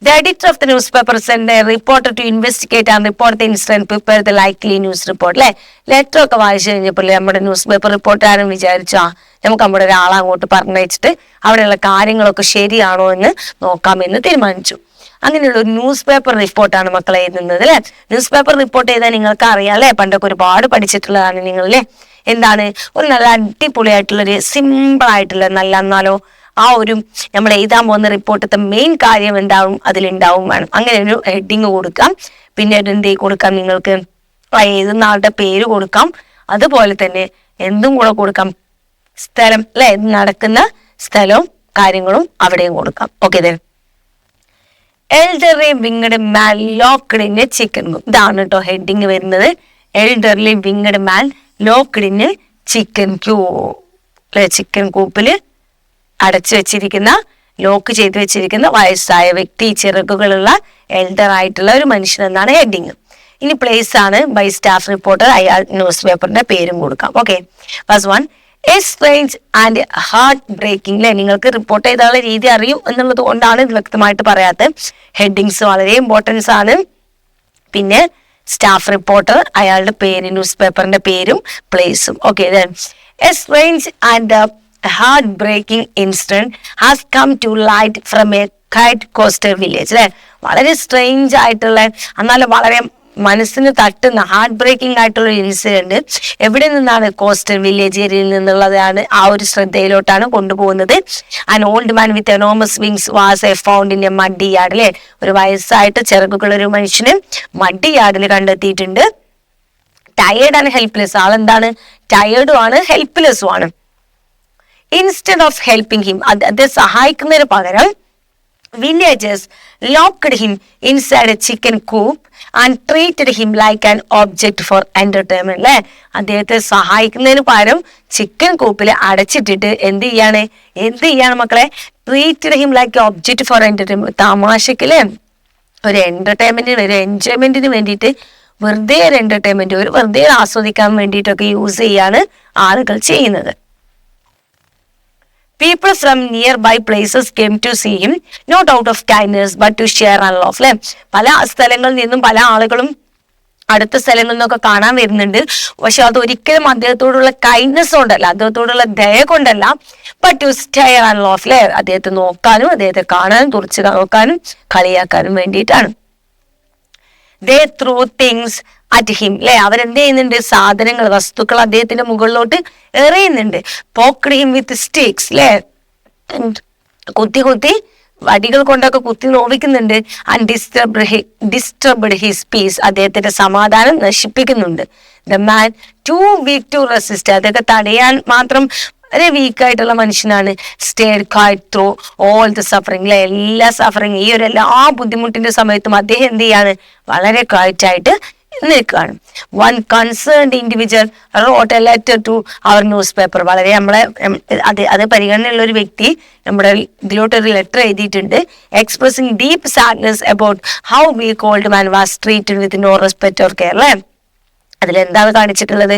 the editor of the newspaper sent a reporter to investigate and report the incident, prepare the likely news report. അല്ലെ, ലെറ്റർ ഒക്കെ വായിച്ചു കഴിഞ്ഞപ്പോൾ നമ്മുടെ ന്യൂസ് പേപ്പർ റിപ്പോർട്ടുകാരൻ വിചാരിച്ചു നമുക്ക് നമ്മുടെ ഒരാളെ അങ്ങോട്ട് പറഞ്ഞയച്ചിട്ട് അവിടെയുള്ള കാര്യങ്ങളൊക്കെ ശരിയാണോ എന്ന് നോക്കാമെന്ന് തീരുമാനിച്ചു. അങ്ങനെയുള്ള ഒരു ന്യൂസ് പേപ്പർ റിപ്പോർട്ടാണ് മക്കളെ എഴുതുന്നത് അല്ലെ. ന്യൂസ് പേപ്പർ റിപ്പോർട്ട് ചെയ്താൽ നിങ്ങൾക്ക് അറിയാം അല്ലെ, പണ്ടൊക്കെ ഒരുപാട് പഠിച്ചിട്ടുള്ളതാണ് നിങ്ങൾ അല്ലെ. എന്താണ്, ഒരു നല്ല അടിപൊളിയായിട്ടുള്ളൊരു സിമ്പിൾ ആയിട്ടുള്ള നല്ല എന്നാലോ ആ ഒരു നമ്മൾ എഴുതാൻ പോകുന്ന റിപ്പോർട്ടത്തെ മെയിൻ കാര്യം എന്താവും അതിലുണ്ടാവും വേണം. അങ്ങനെ ഒരു ഹെഡിങ് കൊടുക്കാം. പിന്നെ എന്ത് കൊടുക്കാം, നിങ്ങൾക്ക് എഴുതുന്ന ആളുടെ പേര് കൊടുക്കാം. അതുപോലെ തന്നെ എന്തും കൂടെ കൊടുക്കാം, സ്ഥലം അല്ലെ, നടക്കുന്ന സ്ഥലവും കാര്യങ്ങളും അവിടെയും കൊടുക്കാം. Okay, elderly winged man locked in chicken coop. ഇതാണ് കേട്ടോ ഹെഡിങ് വരുന്നത്. Elderly winged man locked in chicken coop അല്ലെ, ചിക്കൻ കൂപ്പില് അടച്ചു വെച്ചിരിക്കുന്ന, ലോക്ക് ചെയ്ത് വെച്ചിരിക്കുന്ന വയസ്സായ വ്യക്തി, ചിറകുകളുള്ള എൽഡർ ആയിട്ടുള്ള ഒരു മനുഷ്യൻ എന്നാണ് ഹെഡിങ്. ഇനി പ്ലേസ് ആണ് ബൈ സ്റ്റാഫ് റിപ്പോർട്ടർ, അയാൾ ന്യൂസ് പേപ്പറിന്റെ പേരും കൊടുക്കാം. Okay, first one, a strange and heartbreaking അല്ലെ. നിങ്ങൾക്ക് റിപ്പോർട്ട് ചെയ്താലുള്ള രീതി അറിയും എന്നുള്ളത് കൊണ്ടാണ് ഇത് വ്യക്തമായിട്ട് പറയാത്തത്. ഹെഡിങ്സ് വളരെ ഇമ്പോർട്ടൻസ് ആണ്. പിന്നെ സ്റ്റാഫ് റിപ്പോർട്ടർ, അയാളുടെ പേര്, ന്യൂസ് പേപ്പറിന്റെ പേരും പ്ലേസും. Okay, a strange and heartbreaking incident has come to light from a quiet coastal village അല്ലെ. വളരെ സ്ട്രേഞ്ച് ആയിട്ടുള്ള എന്നാലും വളരെ മനസ്സിന് തട്ടുന്ന ഹാർട്ട് ബ്രേക്കിംഗ് ആയിട്ടുള്ള ഒരു ഇൻസിഡന്റ് എവിടെ നിന്നാണ്, കോസ്റ്റൽ വില്ലേജ് ഏരിയയിൽ നിന്നുള്ളതാണ്. ആ ഒരു ശ്രദ്ധയിലോട്ടാണ് കൊണ്ടുപോകുന്നത്. An old man with enormous wings was A found in A muddy yard അല്ലെ. ഒരു വയസ്സായിട്ട് ചിറകുള്ള ഒരു മനുഷ്യന് മഡി യാർഡിൽ കണ്ടെത്തിയിട്ടുണ്ട്. ടയേർഡ് ആൻഡ് ഹെൽപ്ലെസ്, ആളെന്താണ്, ടയേർഡും ആണ് ഹെൽപ്ലെസ്സും ആണ്. ഇൻസ്റ്റെഡ് ഓഫ് ഹെൽപ്പിംഗ് ഹിം, അദ്ദേഹം സഹായിക്കുന്നതിന് പകരം villagers locked him inside a chicken coop and treated him like an object for entertainment അല്ലെ. അദ്ദേഹത്തെ സഹായിക്കുന്നതിന് പകരം ചിക്കൻ കൂപ്പിൽ അടച്ചിട്ടിട്ട് എന്ത് ചെയ്യാണ് മക്കളെ, treated him like object for entertainment. തമാശക്കില് ഒരു എന്റർടൈൻമെന്റിന്, ഒരു എൻജോയ്മെന്റിന് വേണ്ടിയിട്ട്, വെറുതെ ഒരു എന്റർടൈൻമെന്റ്, ഒരു വെറുതെ ആസ്വദിക്കാൻ വേണ്ടിയിട്ടൊക്കെ യൂസ് ചെയ്യാണ് ആളുകൾ ചെയ്യുന്നത്. People from nearby places came to see him, not out of kindness but to share and love അല്ലെ. പല സ്ഥലങ്ങളിൽ നിന്നും പല ആളുകളും അടുത്ത സ്ഥലങ്ങളിൽ നിന്നൊക്കെ കാണാൻ വരുന്നുണ്ട്. പക്ഷെ അത് ഒരിക്കലും അദ്ദേഹത്തോടുള്ള കൈൻഡ്നെസ് കൊണ്ടല്ല, അദ്ദേഹത്തോടുള്ള ദയ കൊണ്ടല്ല, but to share and love അല്ലെ. അദ്ദേഹത്തെ നോക്കാനും, അദ്ദേഹത്തെ കാണാനും, തുറച്ച് നോക്കാനും, കളിയാക്കാനും വേണ്ടിയിട്ടാണ്. They threw things at him അല്ലെ. അവരെന്ത് ചെയ്യുന്നുണ്ട്, സാധനങ്ങൾ, വസ്തുക്കൾ അദ്ദേഹത്തിന്റെ മുകളിലോട്ട് എറിയുന്നുണ്ട്. പോക്ക്ഡ് ഹിം വിത്ത് സ്റ്റിക്സ് അല്ലെ, കുത്തി വടികൾ കൊണ്ടൊക്കെ കുത്തി നോവിക്കുന്നുണ്ട്. ആൻഡ് ഡിസ്റ്റർബ്ഡ് ഹിസ് പീസ്, അദ്ദേഹത്തിന്റെ സമാധാനം നശിപ്പിക്കുന്നുണ്ട്. The man too weak to resist, അതൊക്കെ തടയാൻ മാത്രം വളരെ വീക്കായിട്ടുള്ള മനുഷ്യനാണ്. Stayed quiet through all the suffering അല്ലെ. എല്ലാ സഫറിങ്, ഈ ഒരു എല്ലാ ബുദ്ധിമുട്ടിന്റെ സമയത്തും അദ്ദേഹം എന്ത് ചെയ്യാണ്, വളരെ ക്വൈറ്റ് ആയിട്ട് നിൽക്കുകയാണ്. One concerned individual wrote a letter to our newspaper. വളരെ നമ്മളെ അത് പരിഗണനയുള്ള ഒരു വ്യക്തി നമ്മുടെ ഇതിലോട്ടൊരു ലെറ്റർ എഴുതിയിട്ടുണ്ട്. Expressing deep sadness about how weak old man was treated with no respect or care. അല്ലേ, അതിലെന്താണ് കാണിച്ചിട്ടുള്ളത്?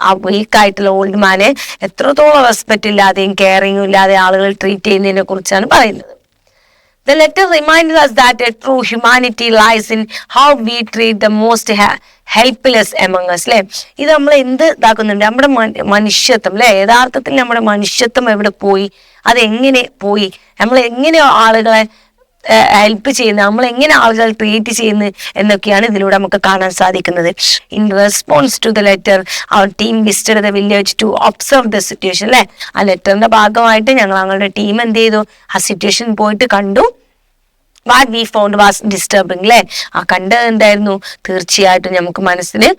ആ വീക്കായിട്ടുള്ള ഓൾഡ് മാനെ എത്രത്തോളം റെസ്പെക്ട് ഇല്ലാതെയും കെയറിങ്ങും ഇല്ലാതെ ആളുകൾ ട്രീറ്റ് ചെയ്യുന്നതിനെ കുറിച്ചാണ് പറയുന്നത്. The letter reminds us that a true humanity lies in how we treat the most helpless among us. അല്ലെ, ഇത് നമ്മൾ എന്ത് ഇതാക്കുന്നുണ്ട്? നമ്മുടെ മനുഷ്യത്വം അല്ലെ, യഥാർത്ഥത്തിൽ നമ്മുടെ മനുഷ്യത്വം എവിടെ പോയി? അതെങ്ങനെ പോയി? നമ്മൾ എങ്ങനെ ആളുകളെ ഹെൽപ്പ് ചെയ്യുന്നത്, നമ്മൾ എങ്ങനെ ആളുകൾ ട്രീറ്റ് ചെയ്യുന്നത് എന്നൊക്കെയാണ് ഇതിലൂടെ നമുക്ക് കാണാൻ സാധിക്കുന്നത്. In response to the letter our team visited the village to observe the situation. അല്ലെ, ആ ലെറ്ററിന്റെ ഭാഗമായിട്ട് ഞങ്ങളുടെ ടീം എന്ത് ചെയ്തു? ആ സിറ്റുവേഷൻ പോയിട്ട് കണ്ടു. What we found was disturbing. അല്ലെ, ആ കണ്ടത് എന്തായിരുന്നു? തീർച്ചയായിട്ടും നമുക്ക് മനസ്സിന്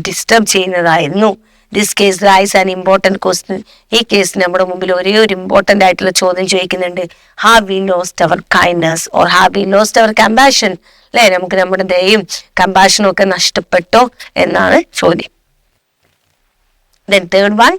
ഡിസ്റ്റർബ് ചെയ്യുന്നതായിരുന്നു. This case raise an important question. ഈ കേസ് നമ്മുടെ മുമ്പിൽ ഒരേ ഒരു ഇമ്പോർട്ടൻ്റ് ആയിട്ടുള്ള ചോദ്യം ചോദിക്കുന്നുണ്ട്. Have we lost our kindness or have we lost our compassion? അല്ലെ, നമുക്ക് നമ്മുടെ ദയയും കമ്പാഷനും ഒക്കെ നഷ്ടപ്പെട്ടോ എന്നാണ് ചോദ്യം. Then third one,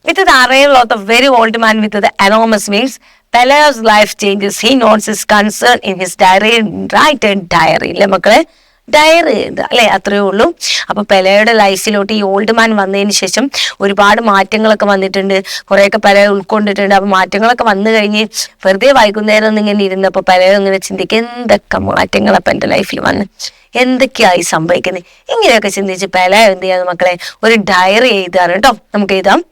with the arrival of the very old man with the enormous wings, Peleo's life changes. He notes his concern in his diary, written diary. അല്ലെ മക്കളെ, diary എഴുതുക. അല്ലെ, അത്രയേ ഉള്ളൂ. അപ്പൊ പെലയുടെ ലൈഫിലോട്ട് ഈ ഓൾഡ് മാൻ വന്നതിന് ശേഷം ഒരുപാട് മാറ്റങ്ങളൊക്കെ വന്നിട്ടുണ്ട്. കുറെയൊക്കെ പെല ഉൾക്കൊണ്ടിട്ടുണ്ട്. അപ്പൊ മാറ്റങ്ങളൊക്കെ വന്നു കഴിഞ്ഞ് വെറുതെ വൈകുന്നേരം ഒന്നും ഇങ്ങനെ ഇരുന്നപ്പോ പെല ഇങ്ങനെ ചിന്തിക്കുക, എന്തൊക്കെ മാറ്റങ്ങളപ്പം എൻ്റെ ലൈഫിൽ വന്ന്, എന്തൊക്കെയായി സംഭവിക്കുന്നത്? ഇങ്ങനെയൊക്കെ ചിന്തിച്ച് പെല എന്ത് ചെയ്യാന്ന് മക്കളെ, ഒരു ഡയറി എഴുതാറ് കേട്ടോ. നമുക്ക് എഴുതാം.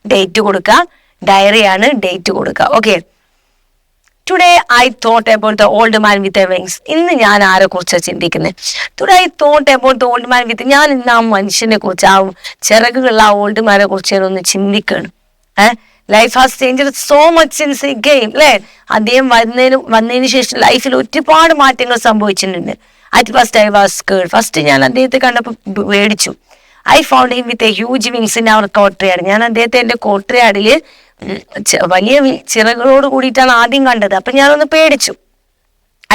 ഡേറ്റ് കൊടുക്കുക. ഡയറിയാണ്, ഡേറ്റ് കൊടുക്കുക. Okay. Today I thought about the old man with a wings. ഇന്ന് ഞാൻ ആരെ കുറിച്ചാണ് ചിന്തിക്കുന്നത്? Today I thought about the old man with, ഞാൻ ഇന്ന് ആ മനുഷ്യനെ കുറിച്ച്, ആ ചിറകുള്ള ആ ഓൾഡ് മാനെ കുറിച്ച് ഞാനൊന്ന് ചിന്തിക്കുകയാണ്. Life has changed so much since he came. അല്ലെ, അദ്ദേഹം വന്നതിന് ശേഷം ലൈഫിൽ ഒരുപാട് മാറ്റങ്ങൾ സംഭവിച്ചിട്ടുണ്ട്. At first I was scared. First ഞാൻ അദ്ദേഹത്തെ കണ്ടപ്പോൾ പേടിച്ചു. I found him with a huge wings in our courtyard. ഞാൻ അദ്ദേഹത്തെ എൻ്റെ കോർട്ട്യാർഡില് വലിയ ചിറകളോട് കൂടിയിട്ടാണ് ആദ്യം കണ്ടത്. അപ്പൊ ഞാനൊന്ന് പേടിച്ചു.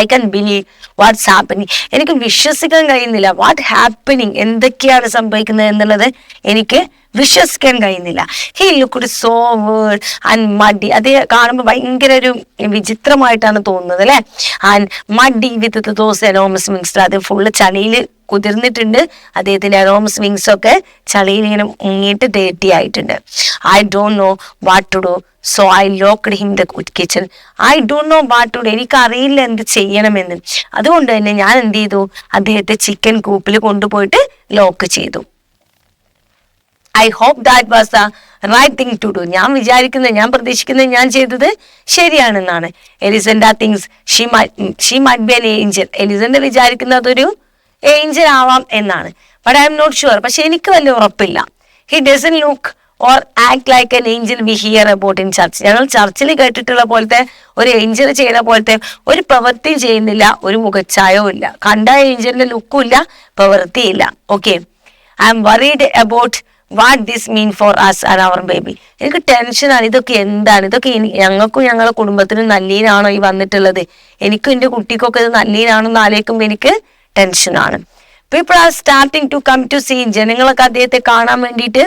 I can believe what's happening. എനിക്ക് വിശ്വസിക്കാൻ കഴിയുന്നില്ല. വാട്ട് ഹാപ്പനിങ്, എന്തൊക്കെയാണ് സംഭവിക്കുന്നത് എന്നുള്ളത് എനിക്ക് വിശ്വസിക്കാൻ കഴിയുന്നില്ല. He looked so weird and muddy. അത് കാണുമ്പോൾ ഭയങ്കര ഒരു വിചിത്രമായിട്ടാണ് തോന്നുന്നത് അല്ലെ. And muddy with those enormous wings. അത് ഫുള്ള് ചളിയിൽ കുതിർന്നിട്ടുണ്ട്. അദ്ദേഹത്തിന്റെ എനോമസ് വിങ്സ് ഒക്കെ ചളിയിൽ ഇങ്ങനെ മുങ്ങിയിട്ട് ഡേർട്ടി ആയിട്ടുണ്ട്. I don't know what to do, so I locked him the kitchen. I don't know what to do, എനിക്കറിയില്ല എന്ത് ചെയ്യണമെന്ന്. അതുകൊണ്ട് തന്നെ ഞാൻ എന്ത് ചെയ്തു? അദ്ദേഹത്തെ ചിക്കൻ കൂപ്പിൽ കൊണ്ടുപോയിട്ട് ലോക്ക് ചെയ്തു. I hope that was the right thing to do. ഞാൻ വിചാരിക്കുന്നത്, ഞാൻ പ്രതീക്ഷിക്കുന്നത് ഞാൻ ചെയ്തത് ശരിയാണെന്നാണ്. Elisenda thinks she might be an angel. Elisenda വിചാരിക്കുന്നത് അതൊരു ഏഞ്ചൽ ആവാം എന്നാണ്. But I am not sure. പക്ഷെ എനിക്ക് വലിയ ഉറപ്പില്ല. He doesn't look or act like an angel we hear about in church. ഞങ്ങൾ ചർച്ചിൽ കേട്ടിട്ടുള്ള പോലത്തെ ഒരു ഏഞ്ചൽ ചെയ്യുന്ന പോലത്തെ ഒരു പ്രവൃത്തിയും ചെയ്യുന്നില്ല, ഒരു മുഖച്ഛായവും ഇല്ല. കണ്ട ഏഞ്ചലിന്റെ ലുക്കും ഇല്ല, പ്രവൃത്തിയില്ല. ഓക്കെ. I am worried about what this mean for us and our baby. എനിക്ക് ടെൻഷനാണ്. ഇതൊക്കെ എന്താണ്? ഇതൊക്കെ ഞങ്ങൾക്കും ഞങ്ങളുടെ കുടുംബത്തിനും നല്ലീനാണോ ഈ വന്നിട്ടുള്ളത്? എനിക്കും എൻ്റെ കുട്ടിക്കൊക്കെ ഇത് നല്ലീനാണോ എന്ന് ആലോചിക്കുമ്പോൾ എനിക്ക് ടെൻഷനാണ്. People are starting to come to see. ജനങ്ങളൊക്കെ അദ്ദേഹത്തെ കാണാൻ വേണ്ടിയിട്ട്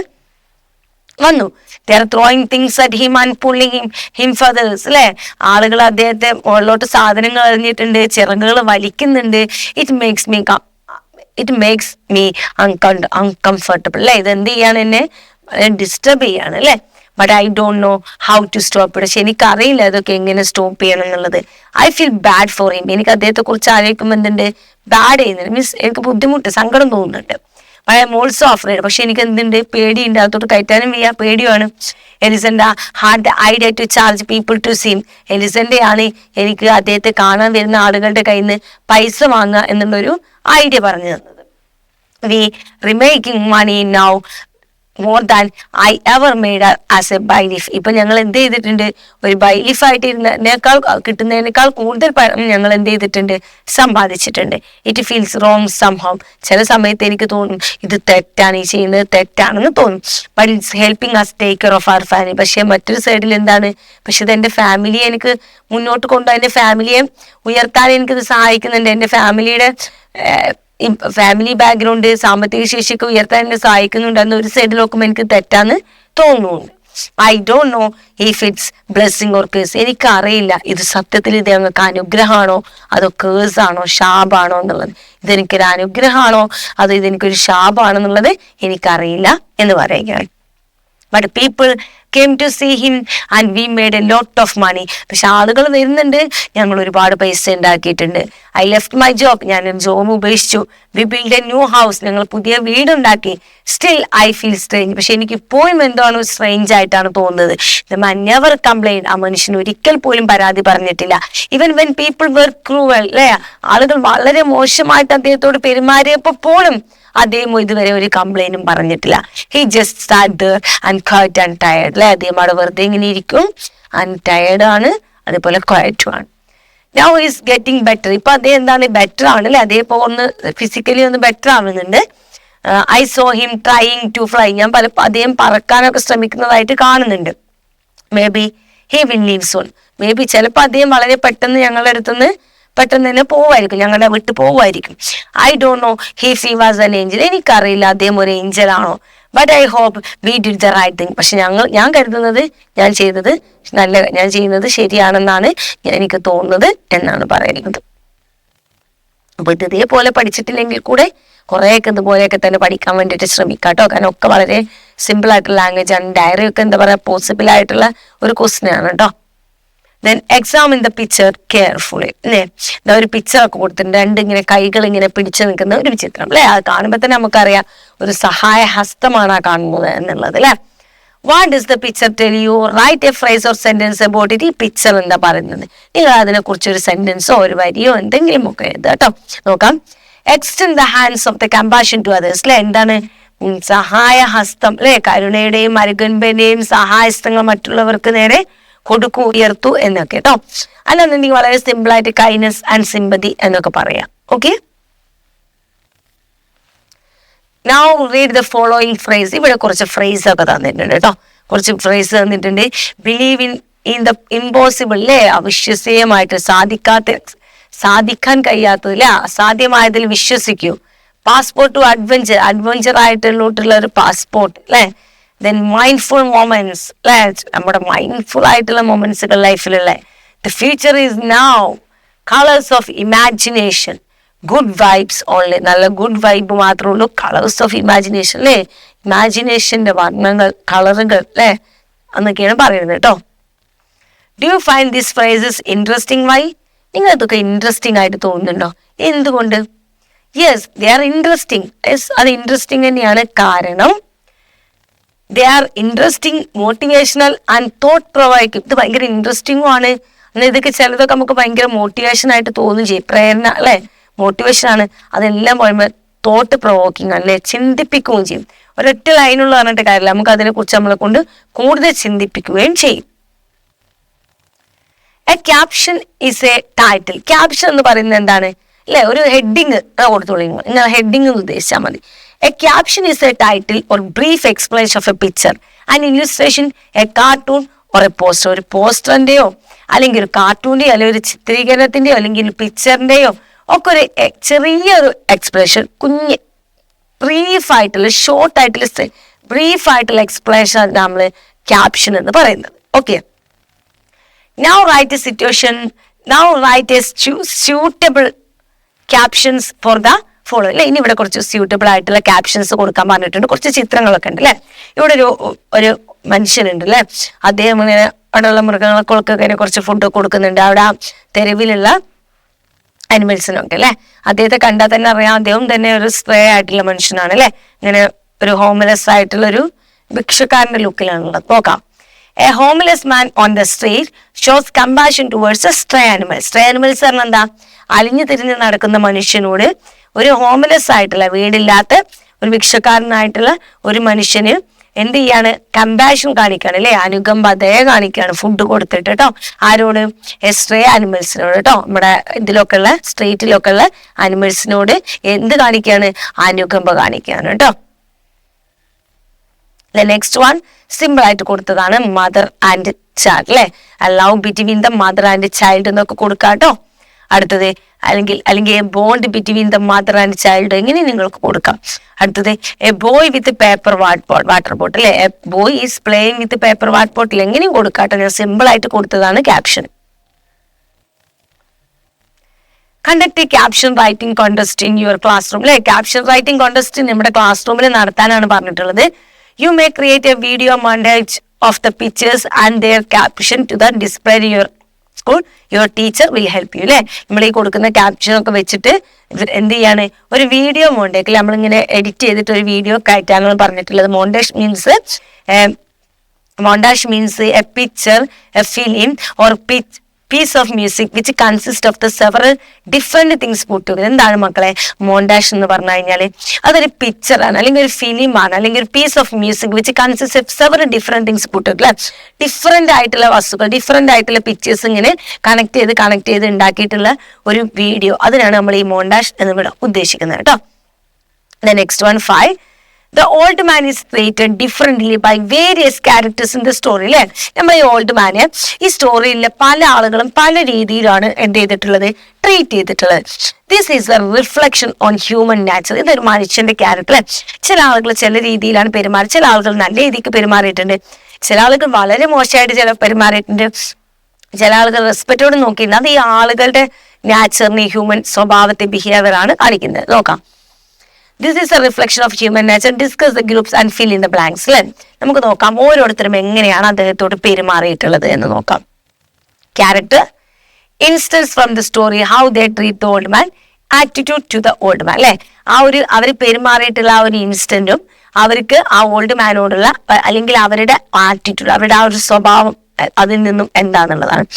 വന്നു. They are throwing things at him and pulling him feathers. അല്ലെ, ആളുകൾ അദ്ദേഹത്തെ മുകളിലോട്ട് സാധനങ്ങൾ എറിഞ്ഞിട്ടുണ്ട്, ചിറകുകൾ വലിക്കുന്നുണ്ട്. It makes me uncomfortable. അല്ലെ, ഇത് എന്ത് ചെയ്യാണ്? എന്നെ ഡിസ്റ്റർബ് ചെയ്യാണ്. അല്ലെ. But I don't know how to stop. പക്ഷെ എനിക്കറിയില്ല ഇതൊക്കെ എങ്ങനെ സ്റ്റോപ്പ് ചെയ്യണം എന്നുള്ളത്. I feel bad for him. എനിക്ക് അദ്ദേഹത്തെ കുറിച്ച് ആലോചിക്കുമ്പോൾ എന്തുണ്ട്? ബാഡ് ചെയ്യുന്നുണ്ട്. മീൻസ് എനിക്ക് ബുദ്ധിമുട്ട്, സങ്കടം തോന്നുന്നുണ്ട്. I am also afraid. പക്ഷെ എനിക്ക് എന്തുണ്ട്? പേടിയുണ്ട്. അകത്തോട്ട് കയറ്റാനും വയ്യ, പേടിയാണ്. Elisenda had the idea to charge people to see. എലിസണ്ടയാണ് എനിക്ക് അദ്ദേഹത്തെ കാണാൻ വരുന്ന ആളുകളുടെ കയ്യിൽ നിന്ന് പൈസ വാങ്ങുക എന്നുള്ളൊരു ഐഡിയ പറഞ്ഞു തന്നത്. We are making money now more than I ever made as a bailiff. ഇപ്പൊ ഞങ്ങൾ എന്ത് ചെയ്തിട്ടുണ്ട്? ഒരു ബൈലീഫായിട്ട് ഇരുന്നതിനേക്കാൾ കിട്ടുന്നതിനേക്കാൾ കൂടുതൽ ഞങ്ങൾ എന്ത് ചെയ്തിട്ടുണ്ട്? സമ്പാദിച്ചിട്ടുണ്ട്. It feels wrong somehow. ചില സമയത്ത് എനിക്ക് തോന്നും ഇത് തെറ്റാണ്, ഈ ചെയ്യുന്നത് തെറ്റാണെന്ന് തോന്നും. But it's helping us take care of our family. പക്ഷെ മറ്റൊരു സൈഡിൽ എന്താണ്? പക്ഷെ ഇത് എൻ്റെ ഫാമിലിയെ എനിക്ക് മുന്നോട്ട് കൊണ്ടുപോയി എൻ്റെ ഫാമിലിയെ ഉയർത്താൻ എനിക്കിത് സഹായിക്കുന്നുണ്ട്. എൻ്റെ ഫാമിലിയുടെ ഫാമിലി ബാക്ക്ഗ്രൗണ്ട്, സാമ്പത്തിക ശേഷിയൊക്കെ ഉയർത്താൻ എന്നെ സഹായിക്കുന്നുണ്ടെന്ന് ഒരു സൈഡിൽ നോക്കുമ്പോൾ എനിക്ക് തെറ്റാന്ന് തോന്നുന്നുണ്ട്. I don't know if it's blessing or case. എനിക്ക് അറിയില്ല ഇത് സത്യത്തിൽ ഇത് ഞങ്ങൾക്ക് അനുഗ്രഹമാണോ അതോ കേസ് ആണോ ശാപാണോ എന്നുള്ളത്. ഇതെനിക്കൊരു അനുഗ്രഹമാണോ അതോ ഇതെനിക്കൊരു ശാപാണോ എന്നുള്ളത് എനിക്കറിയില്ല എന്ന് പറയുകയാണ്. But people came to see him and we made a lot of money. പക്ഷെ ആളുകൾ വരുന്നുണ്ട്, ഞങ്ങൾ ഒരുപാട് പൈസ ഉണ്ടാക്കിയിട്ടുണ്ട്. I left my job, ഞാൻ ജോബ് ഉപേക്ഷിച്ചു. We built a new house, ഞങ്ങൾ പുതിയ വീടുണ്ടാക്കി. Still I feel strange. പക്ഷെ എനിക്ക് ഇപ്പോഴും എന്താണ് സ്ട്രേഞ്ച് ആയിട്ടാണ് തോന്നുന്നത്. The man never complained. ആ മനുഷ്യൻ ഒരിക്കൽ പോലും പരാതി പറഞ്ഞിട്ടില്ല. Even when people were cruel, അല്ലെ, ആളുകൾ വളരെ മോശമായിട്ട് അദ്ദേഹത്തോട് പെരുമാറിയപ്പോൾ പോലും അദ്ദേഹം ഇതുവരെ ഒരു കംപ്ലൈന്റും പറഞ്ഞിട്ടില്ല. He just SAT there and quiet and tired. അല്ലെ, അദ്ദേഹം അവിടെ വെറുതെ ഇങ്ങനെ ഇരിക്കും, ആൻഡ് ടയർഡ് ആണ്, അതേപോലെ ക്വയറ്റും ആണ്. Now is getting better. ഇപ്പൊ അദ്ദേഹം എന്താണ്, ബെറ്റർ ആണ് അല്ലെ, അദ്ദേഹം ഒന്ന് ഫിസിക്കലി ഒന്ന് ബെറ്റർ ആവുന്നുണ്ട്. I saw him trying to fly. ഞാൻ അദ്ദേഹം പറക്കാനൊക്കെ ശ്രമിക്കുന്നതായിട്ട് കാണുന്നുണ്ട്. Maybe he will leave soon. Maybe ചിലപ്പോൾ അദ്ദേഹം വളരെ പെട്ടെന്ന് ഞങ്ങളുടെ അടുത്തുനിന്ന് പെട്ടെന്ന് തന്നെ പോവായിരിക്കും, ഞങ്ങളുടെ വിട്ട് പോവായിരിക്കും. I don't know if he was an angel. എനിക്കറിയില്ല അദ്ദേഹം ഒരു ഏഞ്ചൽ ആണോ. But I hope we did the right thing. പക്ഷെ ഞാൻ കരുതുന്നത് ഞാൻ ചെയ്യുന്നത് ശരിയാണെന്നാണ് എനിക്ക് തോന്നുന്നത് എന്നാണ് പറയുന്നത്. അപ്പൊ ഇതേപോലെ പഠിച്ചിട്ടില്ലെങ്കിൽ കൂടെ കുറെയൊക്കെ ഇതുപോലെയൊക്കെ തന്നെ പഠിക്കാൻ വേണ്ടിയിട്ട് ശ്രമിക്കാം കേട്ടോ. കാരണം ഒക്കെ വളരെ സിമ്പിൾ ആയിട്ടുള്ള ലാംഗ്വേജ് ആണ്. ഡയറി ഒക്കെ എന്താ പറയാ, പോസിബിൾ ആയിട്ടുള്ള ഒരു ക്വസ്റ്റ്യൻ ആണ് കേട്ടോ. Then examine the picture carefully. അല്ലേ, ഒരു പിക്ചർ ഒക്കെ കൊടുത്തിട്ടുണ്ട്, ഇങ്ങനെ കൈകൾ ഇങ്ങനെ പിടിച്ചു നിൽക്കുന്ന ഒരു ചിത്രം അല്ലെ. അത് കാണുമ്പോൾ തന്നെ നമുക്കറിയാം ഒരു സഹായ ഹസ്തമാണ് ആ കാണുന്നത് എന്നുള്ളത് അല്ലെ. What does the picture tell you? Write a phrase or sentence about it. ഈ പിക്ചർ എന്താ പറയുന്നത്, നിങ്ങൾ അതിനെ കുറിച്ച് ഒരു സെന്റൻസോ ഒരു വരിയോ എന്തെങ്കിലും ഒക്കെ എഴുതുക കേട്ടോ. നോക്കാം. Extend the hands of the compassion to others. അല്ലെ, എന്താണ് സഹായ ഹസ്തം അല്ലെ, കരുണയുടെയും അനുകമ്പന്റെയും സഹായഹസ്തങ്ങൾ മറ്റുള്ളവർക്ക് നേരെ കൊടുക്കൂ, ഉയർത്തു എന്നൊക്കെ കേട്ടോ. അല്ലെന്നുണ്ടെങ്കിൽ വളരെ സിമ്പിൾ ആയിട്ട് കൈൻഡ്നസ് ആൻഡ് സിമ്പതി എന്നൊക്കെ പറയാം. Okay, now read the following phrase. ഇവിടെ കുറച്ച് ഫ്രേസ് ഒക്കെ തന്നിട്ടുണ്ട് കേട്ടോ, കുറച്ച് ഫ്രേസ് തന്നിട്ടുണ്ട്. ബിലീവ് ഇൻ ദ ഇമ്പോസിബിൾ അല്ലേ, അവിശ്വസനീയമായിട്ട് സാധിക്കാൻ കഴിയാത്തത് അല്ലെ, അസാധ്യമായതിൽ വിശ്വസിക്കൂ. പാസ്പോർട്ട് ടു അഡ്വഞ്ചർ ആയിട്ടുള്ള ഒരു പാസ്പോർട്ട് അല്ലെ. Then mindful moments, നമ്മുടെ മൈൻഡ്ഫുൾ ആയിട്ടുള്ള മൊമെന്റ്സുകൾ ലൈഫിലുള്ള. The future is now. Colors of imagination. Good vibes only. നല്ല ഗുഡ് വൈബ് മാത്രമേ ഉള്ളൂ. കളേഴ്സ് ഓഫ് ഇമാജിനേഷൻ അല്ലേ, ഇമാജിനേഷന്റെ വർണ്ണങ്ങൾ, കളറുകൾ അല്ലേ എന്നൊക്കെയാണ് പറയുന്നത് കേട്ടോ. Do you find this phrases interesting? Why? നിങ്ങൾ ഇതൊക്കെ ഇൻട്രസ്റ്റിംഗ് ആയിട്ട് തോന്നുന്നുണ്ടോ? എന്തുകൊണ്ട്? Yes, they are interesting. Yes, അത് ഇൻട്രസ്റ്റിംഗ് തന്നെയാണ്. കാരണം they are interesting, motivational and thought provoking. ഇത് ഭയങ്കര ഇൻട്രസ്റ്റിംഗും ആണ്. എന്നാൽ ഇതൊക്കെ ചിലതൊക്കെ നമുക്ക് ഭയങ്കര മോട്ടിവേഷൻ ആയിട്ട് തോന്നും ചെയ്യും. പ്രേരണ അല്ലെ, മോട്ടിവേഷൻ ആണ്. അതെല്ലാം പറയുമ്പോൾ തോട്ട് പ്രൊവോക്കിംഗ് ആണ് അല്ലെ, ചിന്തിപ്പിക്കുകയും ചെയ്യും. ഒരൊറ്റ ലൈനുള്ള പറഞ്ഞിട്ട് കാര്യമില്ല, നമുക്ക് അതിനെ കുറിച്ച് നമ്മളെ കൊണ്ട് കൂടുതൽ ചിന്തിപ്പിക്കുകയും ചെയ്യും. A caption is A title. Caption എന്ന് പറയുന്നത് എന്താണ് അല്ലെ, ഒരു ഹെഡിങ് കൊടുത്തോളൂ. നിങ്ങൾ ഹെഡിങ് ഉദ്ദേശിച്ചാൽ മതി. A caption is a title or brief explanation of a picture, an illustration, a cartoon or a poster. ഒരു പോസ്റ്ററിന്റെയോ അല്ലെങ്കിൽ ഒരു കാർട്ടൂണിന്റെയോ അല്ലെങ്കിൽ ഒരു ചിത്രീകരണത്തിന്റെയോ അല്ലെങ്കിൽ പിക്ചറിന്റെയോ ഒക്കെ ഒരു ചെറിയൊരു എക്സ്പ്രഷൻ, കുഞ്ഞ് ബ്രീഫായിട്ടുള്ള ഷോർട്ടായിട്ടുള്ള ബ്രീഫായിട്ടുള്ള എക്സ്പ്ലനേഷൻ നമ്മൾ ക്യാപ്ഷൻ എന്ന് പറയുന്നത്. Okay, now write a suitable captions for the follow അല്ലെ. ഇനി ഇവിടെ കുറച്ച് സ്യൂട്ടബിൾ ആയിട്ടുള്ള ക്യാപ്ഷൻസ് കൊടുക്കാൻ പറഞ്ഞിട്ടുണ്ട്. കുറച്ച് ചിത്രങ്ങളൊക്കെ ഉണ്ട് അല്ലെ. ഇവിടെ ഒരു മനുഷ്യനുണ്ട് അല്ലെ, അദ്ദേഹം ഇങ്ങനെ അവിടെയുള്ള മൃഗങ്ങൾക്കൊക്കെ കുറച്ച് ഫുഡ് കൊടുക്കുന്നുണ്ട്. അവിടെ ആ തെരുവിലുള്ള അനിമൽസിനൊക്കെ അല്ലെ. അദ്ദേഹത്തെ കണ്ടാൽ തന്നെ അറിയാം അദ്ദേഹം തന്നെ ഒരു സ്ട്രേ ആയിട്ടുള്ള മനുഷ്യനാണ് അല്ലെ. ഇങ്ങനെ ഒരു ഹോംലെസ് ആയിട്ടുള്ള ഒരു ഭിക്ഷക്കാരന്റെ ലുക്കിലാണുള്ളത്. നോക്കാം. A homeless man on the street shows compassion towards A stray animals. Stray animals പറഞ്ഞാൽ എന്താ, അലിഞ്ഞു തിരിഞ്ഞ് നടക്കുന്ന മനുഷ്യനോട് ഒരു ഹോംലെസ് ആയിട്ടുള്ള, വീടില്ലാത്ത ഒരു ഭിക്ഷക്കാരനായിട്ടുള്ള ഒരു മനുഷ്യന് എന്ത് ചെയ്യാണ്, കമ്പാഷൻ കാണിക്കാണ് അല്ലെ, അനുകമ്പ, ദയ കാണിക്കാണ് ഫുഡ് കൊടുത്തിട്ട് കേട്ടോ. ആരോട്? സ്ട്രേ അനിമൽസിനോട് കേട്ടോ. നമ്മുടെ ഇതിലൊക്കെ ഉള്ള സ്ട്രീറ്റിലൊക്കെ ഉള്ള അനിമൽസിനോട് എന്ത് കാണിക്കാണ്, അനുകമ്പ കാണിക്കാണ് കേട്ടോ. നെക്സ്റ്റ് വൺ സിമ്പിൾ ആയിട്ട് കൊടുത്തതാണ് മദർ ആൻഡ് ചൈൽഡ് അല്ലെ. Love between the mother and child എന്നൊക്കെ കൊടുക്കാം കേട്ടോ. അടുത്തത് അല്ലെങ്കിൽ A bond between the mother and child, എങ്ങനെ നിങ്ങൾക്ക് കൊടുക്കാം. അടുത്തത് A boy with paper water bottle, A boy is playing with paper water bottle, എങ്ങനെയും കൊടുക്കാട്ടോ. ഞാൻ സിമ്പിൾ ആയിട്ട് കൊടുത്തതാണ് caption. Conduct A caption writing contest in your class room, അല്ലെ caption writing contest നമ്മുടെ ക്ലാസ് റൂമിൽ നടത്താനാണ് പറഞ്ഞിട്ടുള്ളത്. You may create a video montage of the pictures and their caption to the display in your school, your teacher will help you, അല്ലെ നമ്മൾ ഈ കൊടുക്കുന്ന caption ഒക്കെ വെച്ചിട്ട് എന്ത് ചെയ്യാണ്, ഒരു വീഡിയോ മോണ്ടേജ് നമ്മളിങ്ങനെ എഡിറ്റ് ചെയ്തിട്ട് ഒരു വീഡിയോ കയറ്റാനാണ് പറഞ്ഞിട്ടുള്ളത്. Montage means a picture, a film or piece of music which consists of the several different things put together. എന്താണ് മക്കളെ മോണ്ടാഷ് എന്ന് പറഞ്ഞു കഴിഞ്ഞാല് അതൊരു പിക്ചറാണ്, അല്ലെങ്കിൽ ഒരു ഫിലിമാണ്, അല്ലെങ്കിൽ ഒരു piece of music which consist of several different things put together. Different ആയിട്ടുള്ള വസ്തുക്കൾ, ഡിഫറെന്റ് ആയിട്ടുള്ള പിക്ചേഴ്സ് ഇങ്ങനെ കണക്ട് ചെയ്ത് ഉണ്ടാക്കിയിട്ടുള്ള ഒരു വീഡിയോ, അതിനാണ് നമ്മൾ ഈ മോണ്ടാഷ് എന്നിവിടെ ഉദ്ദേശിക്കുന്നത് കേട്ടോ. The next one 5. The old man is treated differently by various characters in the story, അല്ലെ നമ്മൾ ഈ ഓൾഡ് മാനെ ഈ സ്റ്റോറിയിലെ പല ആളുകളും പല രീതിയിലാണ് എന്ത് ചെയ്തിട്ടുള്ളത്, ട്രീറ്റ് ചെയ്തിട്ടുള്ളത്. This is A reflection on human nature. ഇതൊരു മനുഷ്യന്റെ ക്യാരക്ടർ. ചില ആളുകൾ ചില രീതിയിലാണ് പെരുമാറി, ചില ആളുകൾ നല്ല രീതിക്ക് പെരുമാറിയിട്ടുണ്ട്, ചില ആളുകൾ വളരെ മോശമായിട്ട് പെരുമാറിയിട്ടുണ്ട്, ചില ആളുകൾ റെസ്പെക്റ്റോട് നോക്കിയിട്ടുണ്ട്. അത് ഈ ആളുകളുടെ നാച്ചറിനെ, ഹ്യൂമൻ സ്വഭാവത്തെ, ബിഹേവിയർ ആണ് കാണിക്കുന്നത്. നോക്കാം. This is a reflection of human nature. Discuss the groups and fill in the blanks. അല്ലെ നമുക്ക് നോക്കാം ഓരോരുത്തരും എങ്ങനെയാണ് അദ്ദേഹത്തോട് പെരുമാറിയിട്ടുള്ളത് എന്ന് നോക്കാം. Character, instance from the story, how they treat the old man, attitude to the old man, അല്ലെ അവർ പെരുമാറിയിട്ടുള്ള ആ ഒരു ഇൻസ്റ്റന്റും അവർക്ക് ആ ഓൾഡ് മാനോടുള്ള അല്ലെങ്കിൽ അവരുടെ ആറ്റിറ്റ്യൂഡ്, അവരുടെ ആ ഒരു സ്വഭാവം അതിൽ നിന്നും എന്താണെന്നുള്ളതാണ്.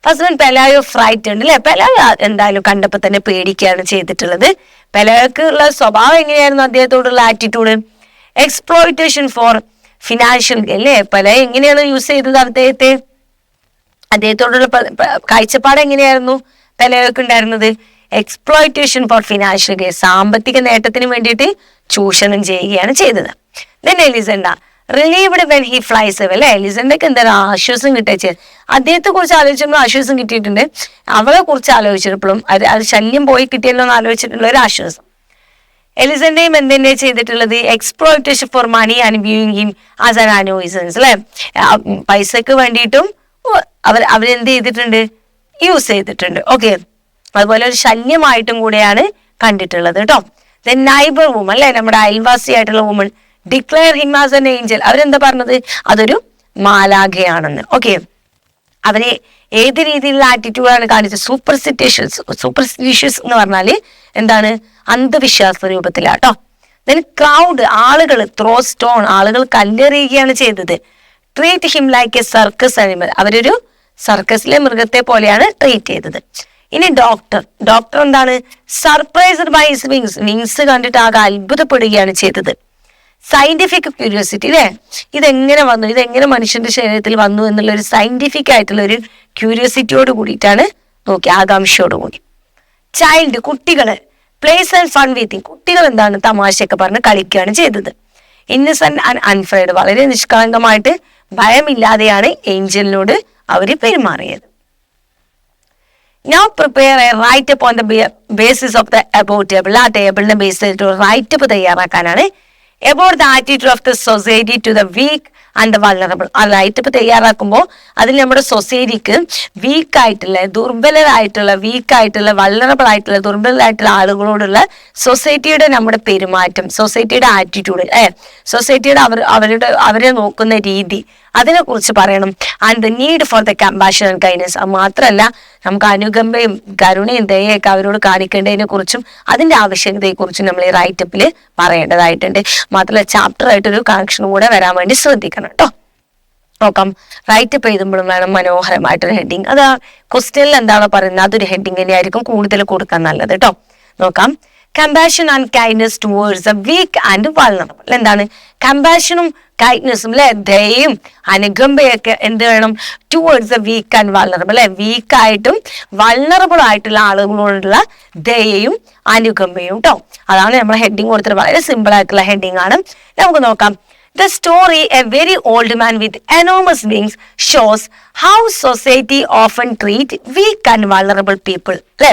ഫസ്റ്റ് വൺ, പെലായോ ഫ്രൈറ്റൻഡ്, അല്ലെ പെലായോ എന്തായാലും കണ്ടപ്പോ തന്നെ പേടിക്കുകയാണ് ചെയ്തിട്ടുള്ളത്. പെലായോക്ക് ഉള്ള സ്വഭാവം എങ്ങനെയായിരുന്നു, അദ്ദേഹത്തോടുള്ള ആറ്റിറ്റ്യൂഡ്. എക്സ്പ്ലോയിറ്റേഷൻ ഫോർ ഫിനാൻഷ്യൽ, അല്ലെ പെലായോ എങ്ങനെയാണ് യൂസ് ചെയ്തത് അദ്ദേഹത്തോടുള്ള കാഴ്ചപ്പാട് എങ്ങനെയായിരുന്നു പെലായോക്ക് ഉണ്ടായിരുന്നത്. എക്സ്പ്ലോയിറ്റേഷൻ ഫോർ ഫിനാൻഷ്യൽ ഗെയിൻ, സാമ്പത്തിക നേട്ടത്തിന് വേണ്ടിയിട്ട് ചൂഷണം ചെയ്യുകയാണ് ചെയ്തത്. Then Elisenda relieved when he flies away, അല്ലെ എലിസണ്ടക്ക് എന്താണ് ആശ്വാസം കിട്ടിയ, അദ്ദേഹത്തെ കുറിച്ച് ആലോചിച്ചപ്പോൾ ആശ്വാസം കിട്ടിയിട്ടുണ്ട്, അവളെ കുറിച്ച് ആലോചിച്ചപ്പോഴും അത് ശല്യം പോയി കിട്ടിയല്ലോ എന്ന് ആലോചിച്ചിട്ടുള്ള ഒരു ആശ്വാസം. എലിസണ്ടയും എന്തെന്നെ ചെയ്തിട്ടുള്ളത്, exploitation for money and viewing him as an annoyance, അല്ലെ പൈസക്ക് വേണ്ടിയിട്ടും അവരെന്ത് ചെയ്തിട്ടുണ്ട്, യൂസ് ചെയ്തിട്ടുണ്ട്. ഓക്കെ, അതുപോലെ ഒരു ശല്യമായിട്ടും കൂടെയാണ് കണ്ടിട്ടുള്ളത് കേട്ടോ. ദെൻ നൈബർ വുമൺ, അല്ലെ നമ്മുടെ അയൽവാസിയായിട്ടുള്ള woman, declare him as an angel, അവരെന്താ പറഞ്ഞത്, അതൊരു മാലാഖയാണെന്ന്. ഓക്കെ, അവരെ ഏത് രീതിയിലുള്ള ആറ്റിറ്റ്യൂഡാണ് കാണിച്ചത്, സൂപ്പർസ്റ്റിഷ്യസ് എന്ന് പറഞ്ഞാല് എന്താണ്, അന്ധവിശ്വാസ രൂപത്തിലാട്ടോ. ദെൻ ക്രൗഡ്, ആളുകൾ, ത്രോ സ്റ്റോൺ, ആളുകൾ കല്ലെറിയുകയാണ് ചെയ്തത്. Treat him like A circus animal, അവരൊരു സർക്കസിലെ മൃഗത്തെ പോലെയാണ് ട്രീറ്റ് ചെയ്തത്. ഇനി ഡോക്ടർ എന്താണ്, സർപ്രൈസ്ഡ് ബൈ ഹിസ് വിങ്സ് കണ്ടിട്ട് ആകെ അത്ഭുതപ്പെടുകയാണ് ചെയ്തത്. സയന്റിഫിക് ക്യൂരിയോസിറ്റി, അല്ലെ ഇതെങ്ങനെ വന്നു, ഇതെങ്ങനെ മനുഷ്യന്റെ ശരീരത്തിൽ വന്നു എന്നുള്ള ഒരു സയന്റിഫിക് ആയിട്ടുള്ള ഒരു ക്യൂരിയോസിറ്റിയോട് കൂടിയിട്ടാണ് നോക്കി, ആകാംക്ഷയോടുകൂടി. ചൈൽഡ്, കുട്ടികള്, പ്ലേസ് ആൻഡ് ഫൺ വിത്ത്, കുട്ടികൾ എന്താണ് തമാശയൊക്കെ പറഞ്ഞ് കളിക്കുകയാണ് ചെയ്തത്. ഇന്നസെന്റ് ആൻഡ് അൺഫ്രൈഡ്, വളരെ നിഷ്കളങ്കമായിട്ട് ഭയമില്ലാതെയാണ് ഏഞ്ചലിനോട് അവര് പെരുമാറിയത്. Now prepare a write-up on the basis of the above table. ആ ടേബിളിനെ ബേസ് ചെയ്തിട്ട് writeup തയ്യാറാക്കാനാണ്. About the attitude of the society to the weak and the vulnerable. ആ റൈറ്റപ്പ് തയ്യാറാക്കുമ്പോൾ അതിൽ നമ്മുടെ സൊസൈറ്റിക്ക് വീക്കായിട്ടുള്ള, ദുർബലരായിട്ടുള്ള, വൾണറബിൾ ആയിട്ടുള്ള, ദുർബലരായിട്ടുള്ള ആളുകളോടുള്ള സൊസൈറ്റിയുടെ നമ്മുടെ പെരുമാറ്റം, സൊസൈറ്റിയുടെ ആറ്റിറ്റ്യൂഡ്, സൊസൈറ്റിയുടെ അവരെ നോക്കുന്ന രീതി, അതിനെ കുറിച്ച് പറയണം. And the need for the compassion and kindness, അത് മാത്രമല്ല നമുക്ക് അനുകമ്പയും കരുണയും ദയയൊക്കെ അവരോട് കാണിക്കേണ്ടതിനെ കുറിച്ചും അതിന്റെ ആവശ്യകതയെ കുറിച്ചും നമ്മൾ ഈ റൈറ്റപ്പിൽ പറയേണ്ടതായിട്ടുണ്ട്. മാത്രമല്ല ചാപ്റ്റർ ആയിട്ടൊരു കണക്ഷൻ കൂടെ വരാൻ വേണ്ടി ശ്രദ്ധിക്കണം കേട്ടോ. നോക്കാം, റൈറ്റപ്പ് എഴുതുമ്പോഴും വേണം മനോഹരമായിട്ടൊരു ഹെഡിങ്. അത് ക്വസ്റ്റ്യനിൽ എന്താണോ പറയുന്നത് അതൊരു ഹെഡിങ് തന്നെയായിരിക്കും കൂടുതൽ കൊടുക്കാൻ നല്ലത് കേട്ടോ. നോക്കാം, compassion and kindness towards the weak and vulnerable. എന്താണ് കമ്പാഷനും കൈൻഡ്നസും, അല്ലെ ദയയും അനുകമ്പയൊക്കെ എന്ത് വേണം, towards the weak and vulnerable, അല്ലെ വീക്കായിട്ടും വൾണറബിൾ ആയിട്ടുള്ള ആളുകളോടുള്ള ദയയും അനുകമ്പയും കേട്ടോ. അതാണ് നമ്മൾ ഹെഡിങ് കൊടുത്തിട്ട് വളരെ സിമ്പിൾ ആയിട്ടുള്ള ഹെഡിങ് ആണ്. നമുക്ക് നോക്കാം. The story, A Very Old Man with Enormous Wings, shows how society often treat weak and vulnerable people. അല്ലെ,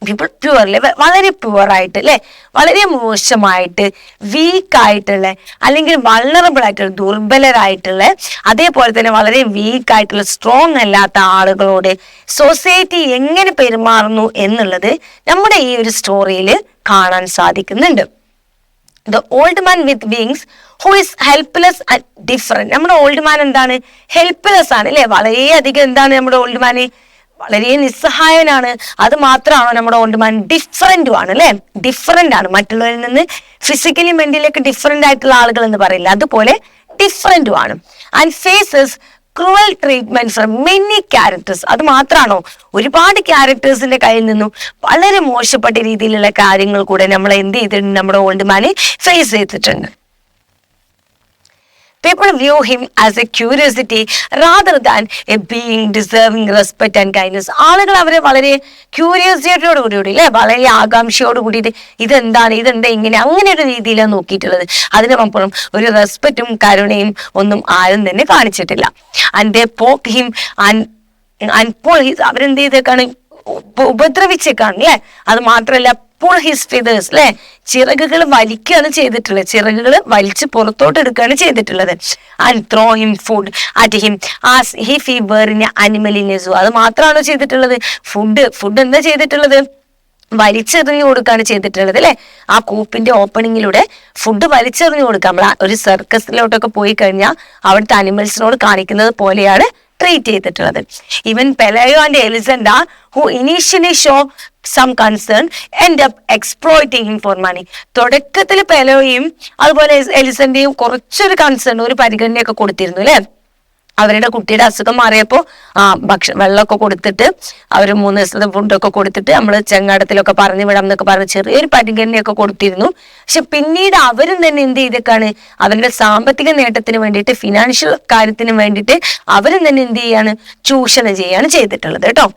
പീപ്പിൾ പ്യുവർലി വളരെ പ്യുവറായിട്ട് അല്ലെ, വളരെ മോശമായിട്ട് വീക്കായിട്ടുള്ള അല്ലെങ്കിൽ വൾണറബിൾ ആയിട്ടുള്ള ദുർബലരായിട്ടുള്ള, അതേപോലെ തന്നെ വളരെ വീക്കായിട്ടുള്ള സ്ട്രോങ് അല്ലാത്ത ആളുകളോട് സൊസൈറ്റി എങ്ങനെ പെരുമാറുന്നു എന്നുള്ളത് നമ്മുടെ ഈ ഒരു സ്റ്റോറിയിൽ കാണാൻ സാധിക്കുന്നുണ്ട്. The old man with wings who is helpless and different. നമ്മുടെ ഓൾഡ് മാൻ എന്താണ്? ഹെൽപ്ലെസ് ആണ് അല്ലെ, വളരെയധികം എന്താണ് നമ്മുടെ ഓൾഡ് മാൻ? വളരെ നിസ്സഹായനാണ്. അത് മാത്രമാണോ നമ്മുടെ ഓൾഡ് മാൻ? ഡിഫറൻറ്റും ആണ് അല്ലെ, ഡിഫറെന്റ് ആണ്, മറ്റുള്ളവരിൽ നിന്ന് ഫിസിക്കലി മെന്റലിയൊക്കെ ഡിഫറെന്റ് ആയിട്ടുള്ള ആളുകൾ എന്ന് പറയില്ല, അതുപോലെ ഡിഫറൻറ്റും ആണ്. And faces cruel treatment from many characters. അത് മാത്രമാണോ? ഒരുപാട് ക്യാരക്ടേഴ്സിന്റെ കയ്യിൽ നിന്നും വളരെ മോശപ്പെട്ട രീതിയിലുള്ള കാര്യങ്ങൾ കൂടെ നമ്മൾ എന്ത് ചെയ്തിട്ടുണ്ട്? നമ്മുടെ ഓൾഡ് മാനെ ഫേസ് ചെയ്തിട്ടുണ്ട്. People view him as a curiosity rather than a being deserving respect and kindness. ആളുകൾ അവരെ വളരെ ക്യൂരിയോസിറ്റിയോട് കൂടി അല്ലെ, വളരെ ആകാംക്ഷയോട് കൂടിയിട്ട് ഇതെന്താ ഇങ്ങനെ അങ്ങനെ ഒരു രീതിയിലാണ് നോക്കിയിട്ടുള്ളത്. അതിനപ്പുറം ഒരു റെസ്പെക്റ്റും കരുണയും ഒന്നും ആരും തന്നെ കാണിച്ചിട്ടില്ല. ആൻഡ് ദേ പോക്ക് ഹിം അവരെന്ത് ചെയ്തേക്കാണ്? ഉപദ്രവിച്ചേക്കാണ് അല്ലെ. അത് മാത്രമല്ല, പുൾ ഹിസ് ഫെദേഴ്സ് അല്ലെ, ചിറകുകൾ വലിക്കുകയാണ് ചെയ്തിട്ടുള്ളത്, ചിറകുകൾ വലിച്ച് പുറത്തോട്ട് എടുക്കുകയാണ് ചെയ്തിട്ടുള്ളത്. And throw him food at him as if he were in animal in a zoo. അത് മാത്രമാണോ ചെയ്തിട്ടുള്ളത്? ഫുഡ് എന്താ ചെയ്തിട്ടുള്ളത്? വലിച്ചെറിഞ്ഞു കൊടുക്കുകയാണ് ചെയ്തിട്ടുള്ളത് അല്ലെ. ആ കൂപ്പിന്റെ ഓപ്പണിങ്ങിലൂടെ ഫുഡ് വലിച്ചെറിഞ്ഞു കൊടുക്കുക. നമ്മൾ ഒരു സർക്കസിലോട്ടൊക്കെ പോയി കഴിഞ്ഞാൽ അവിടുത്തെ അനിമൽസിനോട് കാണിക്കുന്നത് പോലെയാണ് ട്രീറ്റ് ചെയ്തിട്ടുള്ളത്. Even Pelayo and Elisenda who initially show some concern end up exploiting him for money. തുടക്കത്തിൽ പെലോയും അതുപോലെ എലിസന്റെയും കുറച്ചൊരു കൺസേൺ, ഒരു പരിഗണനയൊക്കെ കൊടുത്തിരുന്നു അല്ലെ. അവരുടെ കുട്ടിയുടെ അസുഖം മാറിയപ്പോൾ വെള്ളമൊക്കെ കൊടുത്തിട്ട് അവർ 3 ദിവസത്തെ ഫുഡൊക്കെ കൊടുത്തിട്ട് നമ്മൾ ചെങ്ങാടത്തിലൊക്കെ പറഞ്ഞു വിടാം എന്നൊക്കെ പറഞ്ഞ് ചെറിയൊരു പരിഗണനയൊക്കെ കൊടുത്തിരുന്നു. പക്ഷെ പിന്നീട് അവരും തന്നെ എന്ത് ചെയ്തേക്കാണ്? അവരുടെ സാമ്പത്തിക നേട്ടത്തിന് വേണ്ടിയിട്ട്, ഫിനാൻഷ്യൽ കാര്യത്തിന് വേണ്ടിയിട്ട് അവരും തന്നെ എന്ത് ചെയ്യാണ്? ചൂഷണം ചെയ്യാണ് ചെയ്തിട്ടുള്ളത് കേട്ടോ.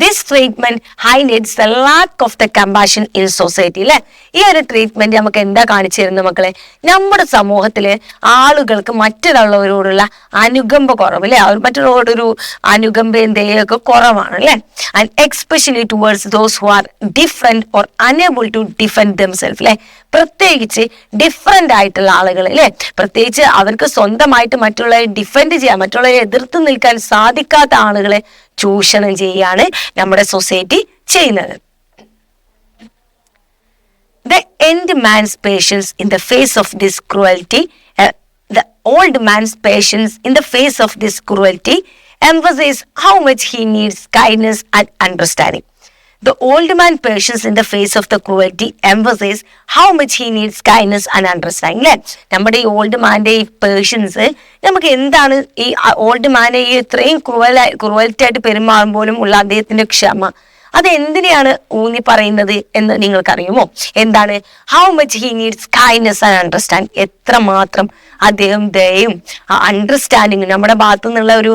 This treatment highlights the lack of the compassion in society. അല്ലെ, ഈ ഒരു ട്രീറ്റ്മെന്റ് നമുക്ക് എന്താ കാണിച്ചു തരുന്നത് മക്കളെ? നമ്മുടെ സമൂഹത്തില് ആളുകൾക്ക് മറ്റുള്ളവരോടുള്ള അനുകമ്പ കുറവ് അല്ലെ, മറ്റുള്ളവരോടൊരു അനുകമ്പയും ദയൊക്കെ കുറവാണ് അല്ലെ. And especially towards those who are different or unable to defend themselves അല്ലെ. പ്രത്യേകിച്ച് ഡിഫറെന്റ് ആയിട്ടുള്ള ആളുകൾ അല്ലെ, പ്രത്യേകിച്ച് അവർക്ക് സ്വന്തമായിട്ട് മറ്റുള്ളവരെ ഡിഫെൻഡ് ചെയ്യാൻ, മറ്റുള്ളവരെ എതിർത്ത് നിൽക്കാൻ സാധിക്കാത്ത ആളുകളെ ചൂഷണം ചെയ്യാണ് നമ്മുടെ സൊസൈറ്റി ചെയ്യുന്നത്. The end man's patience in the face of this cruelty, the old man's patience in the face of this cruelty emphasizes how much he needs kindness and understanding. The old man patience in the face of the cruelty emphasizes how much he needs kindness and understanding. അല്ലെ, നമ്മുടെ ഈ old മാന്റെ ഈ patients നമുക്ക് എന്താണ്? ഈ old മാനെ ഈ ഇത്രയും cruelty ആയിട്ട് പെരുമാറുമ്പോഴും ഉള്ള അദ്ദേഹത്തിന്റെ ക്ഷമ, അത് എന്തിനെയാണ് ഊന്നി പറയുന്നത് എന്ന് നിങ്ങൾക്കറിയുമോ? എന്താണ്? How much he needs kindness and understand. എത്രമാത്രം അദ്ദേഹം ദയയും അണ്ടർസ്റ്റാൻഡിങ്ങും, നമ്മുടെ ഭാഗത്തു നിന്നുള്ള ഒരു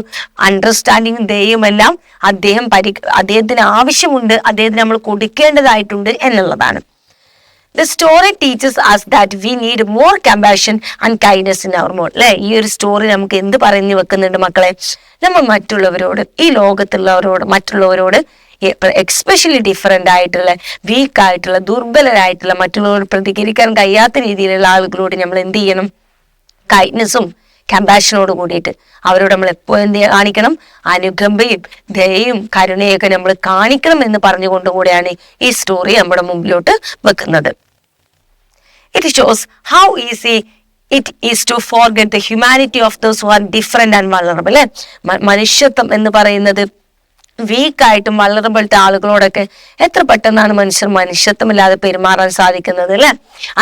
അണ്ടർസ്റ്റാൻഡിങ്ങും ദയയും എല്ലാം അദ്ദേഹത്തിന് ആവശ്യമുണ്ട്, അദ്ദേഹത്തിന് നമ്മൾ കൊടുക്കേണ്ടതായിട്ടുണ്ട് എന്നുള്ളതാണ്. The story teaches us that we need more compassion and kindness in our world. അല്ലെ, ഈ ഒരു സ്റ്റോറി നമുക്ക് എന്ത് പറഞ്ഞു വെക്കുന്നുണ്ട് മക്കളെ? നമ്മൾ മറ്റുള്ളവരോട്, ഈ ലോകത്തുള്ളവരോട്, മറ്റുള്ളവരോട് എക്സ്പെഷ്യലി ഡിഫറെന്റ് ആയിട്ടുള്ള, വീക്കായിട്ടുള്ള, ദുർബലരായിട്ടുള്ള, മറ്റുള്ളവരോട് പ്രതികരിക്കാൻ കഴിയാത്ത രീതിയിലുള്ള ആളുകളോട് നമ്മൾ എന്ത് ചെയ്യണം? കൈൻഡ്നസ്സും കമ്പാഷനോട് കൂടിയിട്ട് അവരോട് നമ്മൾ എപ്പോൾ എന്ത് കാണിക്കണം? അനുകമ്പയും ദയയും കരുണയൊക്കെ നമ്മൾ കാണിക്കണം എന്ന് പറഞ്ഞുകൊണ്ടുകൂടെയാണ് ഈ സ്റ്റോറി നമ്മുടെ മുമ്പിലോട്ട് വെക്കുന്നത്. It shows how easy it is to forget the humanity of those who are different and vulnerable. മനുഷ്യത്വം എന്ന് പറയുന്നത് വീക്കായിട്ടും വളറബിൾട്ട് ആളുകളോടൊക്കെ എത്ര പെട്ടെന്നാണ് മനുഷ്യത്വമില്ലാതെ പെരുമാറാൻ സാധിക്കുന്നത് അല്ലെ.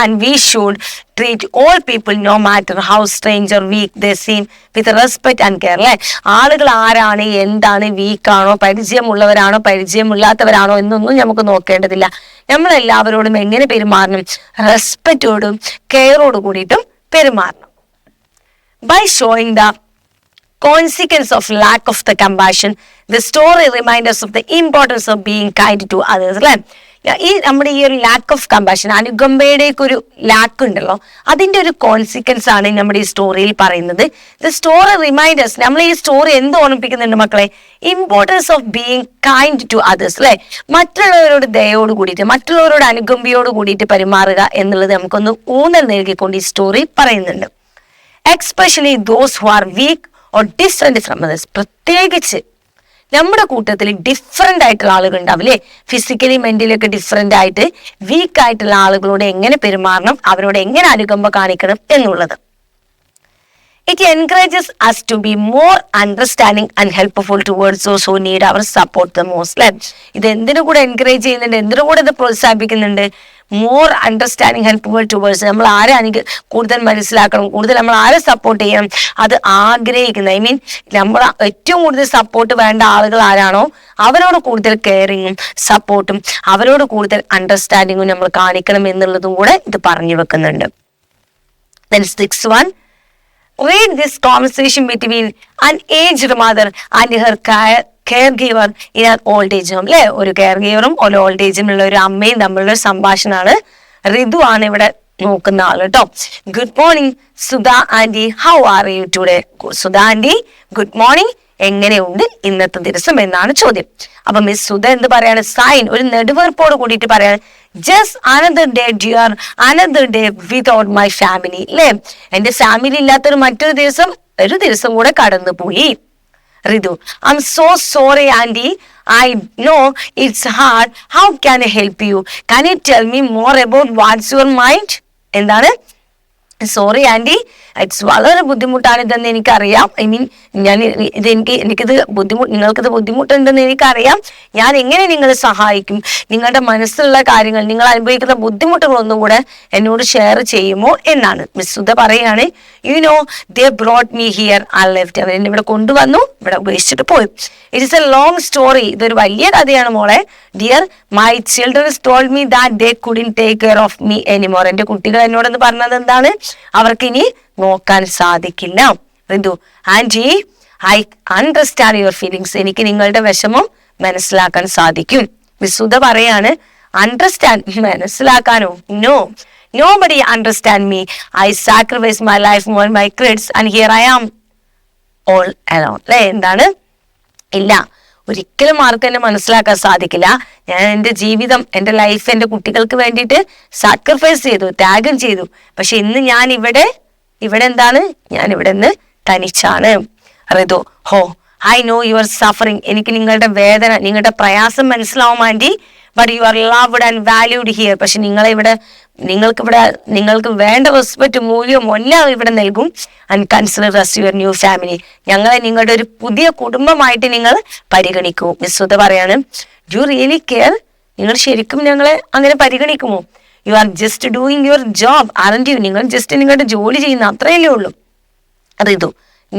And we should treat all people no matter how strange or weak they seem with respect and care. അല്ലെ, ആളുകൾ ആരാണ്, എന്താണ്, വീക്കാണോ, പരിചയമുള്ളവരാണോ, പരിചയമില്ലാത്തവരാണോ എന്നൊന്നും നമുക്ക് നോക്കേണ്ടതില്ല. നമ്മളെല്ലാവരോടും എങ്ങനെ പെരുമാറണം? റെസ്പെക്റ്റോടും കെയറോട് കൂടിയിട്ടും പെരുമാറണം. By showing the consequence of lack of the compassion, the story reminds us of the importance of being kind to others. അല്ലെ, ഈ നമ്മുടെ ഈ ഒരു ലാക്ക് ഓഫ് കമ്പാഷൻ, അനുകമ്പയുടെ ഒരു ലാക്ക് ഉണ്ടല്ലോ, അതിന്റെ ഒരു കോൺസിക്വൻസ് ആണ് നമ്മുടെ ഈ സ്റ്റോറിയിൽ പറയുന്നത്. ദ സ്റ്റോറി റിമൈൻഡേഴ്സ്, നമ്മൾ ഈ സ്റ്റോറി എന്ത് ഓർമ്മിപ്പിക്കുന്നുണ്ട് മക്കളെ? Importance of being kind to others, അല്ലെ? മറ്റുള്ളവരോട് ദയോട് കൂടിയിട്ട്, മറ്റുള്ളവരോട് അനുകമ്പയോട് കൂടിയിട്ട് പെരുമാറുക എന്നുള്ളത് നമുക്കൊന്ന് ഊന്നൽ നൽകിക്കൊണ്ട് ഈ സ്റ്റോറി പറയുന്നുണ്ട്. Especially those who R week or different from others, പ്രത്യേകിച്ച് നമ്മുടെ കൂട്ടത്തിൽ ഡിഫറെന്റ് ആയിട്ടുള്ള ആളുകൾ ഉണ്ടാവില്ലേ, ഫിസിക്കലി മെന്റലി ഒക്കെ ഡിഫറെന്റ് ആയിട്ട് വീക്ക് ആയിട്ടുള്ള ആളുകളോട് എങ്ങനെ പെരുമാറണം, അവരോട് എങ്ങനെ അനുകമ്പ കാണിക്കണം എന്നുള്ളത്. It encourages us to be more understanding and helpful towards those who need our support the most. ഇത് എന്തിനു കൂടെ എൻകറേജ് ചെയ്യുന്നുണ്ട്, എന്തിനു കൂടെ ഇത് പ്രോത്സാഹിപ്പിക്കുന്നുണ്ട്? മോർ അണ്ടർസ്റ്റാൻഡിങ് ഹെൽപ്ഫുൾ ടുവേഴ്സ്, നമ്മൾ ആരെ കൂടുതൽ മനസ്സിലാക്കണം, കൂടുതൽ നമ്മൾ ആരെ സപ്പോർട്ട് ചെയ്യണം, അത് ആഗ്രഹിക്കുന്നത്. ഐ മീൻ നമ്മൾ ഏറ്റവും കൂടുതൽ സപ്പോർട്ട് വേണ്ട ആളുകൾ ആരാണോ അവരോട് കൂടുതൽ കെയറിങ്ങും സപ്പോർട്ടും അവരോട് കൂടുതൽ അണ്ടർസ്റ്റാൻഡിങ്ങും നമ്മൾ കാണിക്കണം എന്നുള്ളതും കൂടെ ഇത് പറഞ്ഞു വെക്കുന്നുണ്ട്. Then 6:1, read this conversation between an aged mother and her caregiver in an old age home. അല്ലെ, ഒരു കെയർ ഗീവറും ഒരു ഓൾഡ് ഏജിലുള്ള ഒരു അമ്മയും തമ്മിലുള്ള ഒരു സംഭാഷണമാണ്. ഋതു ആണ് ഇവിടെ നോക്കുന്ന ആള് കേട്ടോ. Good morning Sudha aunty, how are you today? Sudha aunty good morning, എങ്ങനെയുണ്ട് ഇന്നത്തെ ദിവസം എന്നാണ് ചോദ്യം. അപ്പൊ മിസ് സുധ എന്ത് പറയാണ്? സൈൻ, ഒരു നെടുവീർപ്പോട് കൂടിയിട്ട് പറയാണ്, just another day dear, another day without my family. അല്ലെ, എന്റെ ഫാമിലി ഇല്ലാത്തൊരു മറ്റൊരു ദിവസം, ഒരു ദിവസം കൂടെ കടന്നു പോയി. Ritu, I am so sorry aunty, I know it's hard, how can I help you, can you tell me more about what's your mind? എന്താണ്? സോറി ആന്റി, ഇറ്റ്സ് വളരെ ബുദ്ധിമുട്ടാണ് ഇതെന്ന് എനിക്കറിയാം. ഐ മീൻ എനിക്കിത് നിങ്ങൾക്കിത് ബുദ്ധിമുട്ടുണ്ടെന്ന് എനിക്കറിയാം. ഞാൻ എങ്ങനെ നിങ്ങളെ സഹായിക്കും? നിങ്ങളുടെ മനസ്സിലുള്ള കാര്യങ്ങൾ, നിങ്ങൾ അനുഭവിക്കുന്ന ബുദ്ധിമുട്ടുകളൊന്നും കൂടെ എന്നോട് ഷെയർ ചെയ്യുമോ എന്നാണ്. മിസ് സുധ പറയാണ്, you know they brought me here, I left, അവർ എന്നെ ഇവിടെ കൊണ്ടുവന്നു, ഇവിടെ ഉപേക്ഷിച്ചിട്ട് പോയി. It is a long story, ഇതൊരു വലിയ കഥയാണ് മോളെ. Dear, my childrens told me that they couldn't take care of me anymore, എന്റെ കുട്ടികൾ എന്നോടെന്ന് പറഞ്ഞത് എന്താണ്? അവർക്ക് ഇനി നോക്കാൻ സാധിക്കില്ല. Ritu, aunty I understand your feelings, എനിക്ക് നിങ്ങളുടെ വിഷമം മനസ്സിലാക്കാൻ സാധിക്കും. വിസുധ പറയാണ്, അണ്ടർസ്റ്റാൻഡ്, മനസ്സിലാക്കാനോ? No, nobody understand me, I sacrifice my life for my kids and here I am all alone. അല്ലെ, എന്താണ്? ഇല്ല, ഒരിക്കലും ആർക്കും എന്നെ മനസ്സിലാക്കാൻ സാധിക്കില്ല. ഞാൻ എൻ്റെ ജീവിതം, എൻ്റെ ലൈഫ് എൻ്റെ കുട്ടികൾക്ക് വേണ്ടിയിട്ട് സാക്രിഫൈസ് ചെയ്തു, ത്യാഗം ചെയ്തു. പക്ഷെ ഇന്ന് ഞാൻ ഇവിടെ എന്താണ്? ഞാൻ ഇവിടെ നിന്ന് തനിച്ചാണ്. ഋതു, ഹോ ഐ നോ യുവർ സഫറിങ്, എനിക്ക് നിങ്ങളുടെ വേദന, നിങ്ങളുടെ പ്രയാസം മനസ്സിലാവും aunty. But you are loved and valued here, പക്ഷെ നിങ്ങൾക്ക് വേണ്ട റെസ്പെക്ട്, മൂല്യം എല്ലാം ഇവിടെ നൽകും. And consider as your new family, ഞങ്ങളെ നിങ്ങളുടെ ഒരു പുതിയ കുടുംബമായിട്ട് നിങ്ങൾ പരിഗണിക്കൂ. മിസ് സുധ പറയാണ്, യു റിയലി കെയർ, നിങ്ങൾ ശരിക്കും ഞങ്ങളെ അങ്ങനെ പരിഗണിക്കുമോ? You are just doing your job aren't you, നിങ്ങൾ ജസ്റ്റ് നിങ്ങളുടെ ജോലി ചെയ്യുന്ന അത്രയല്ലേ ഉള്ളൂ. Ritu,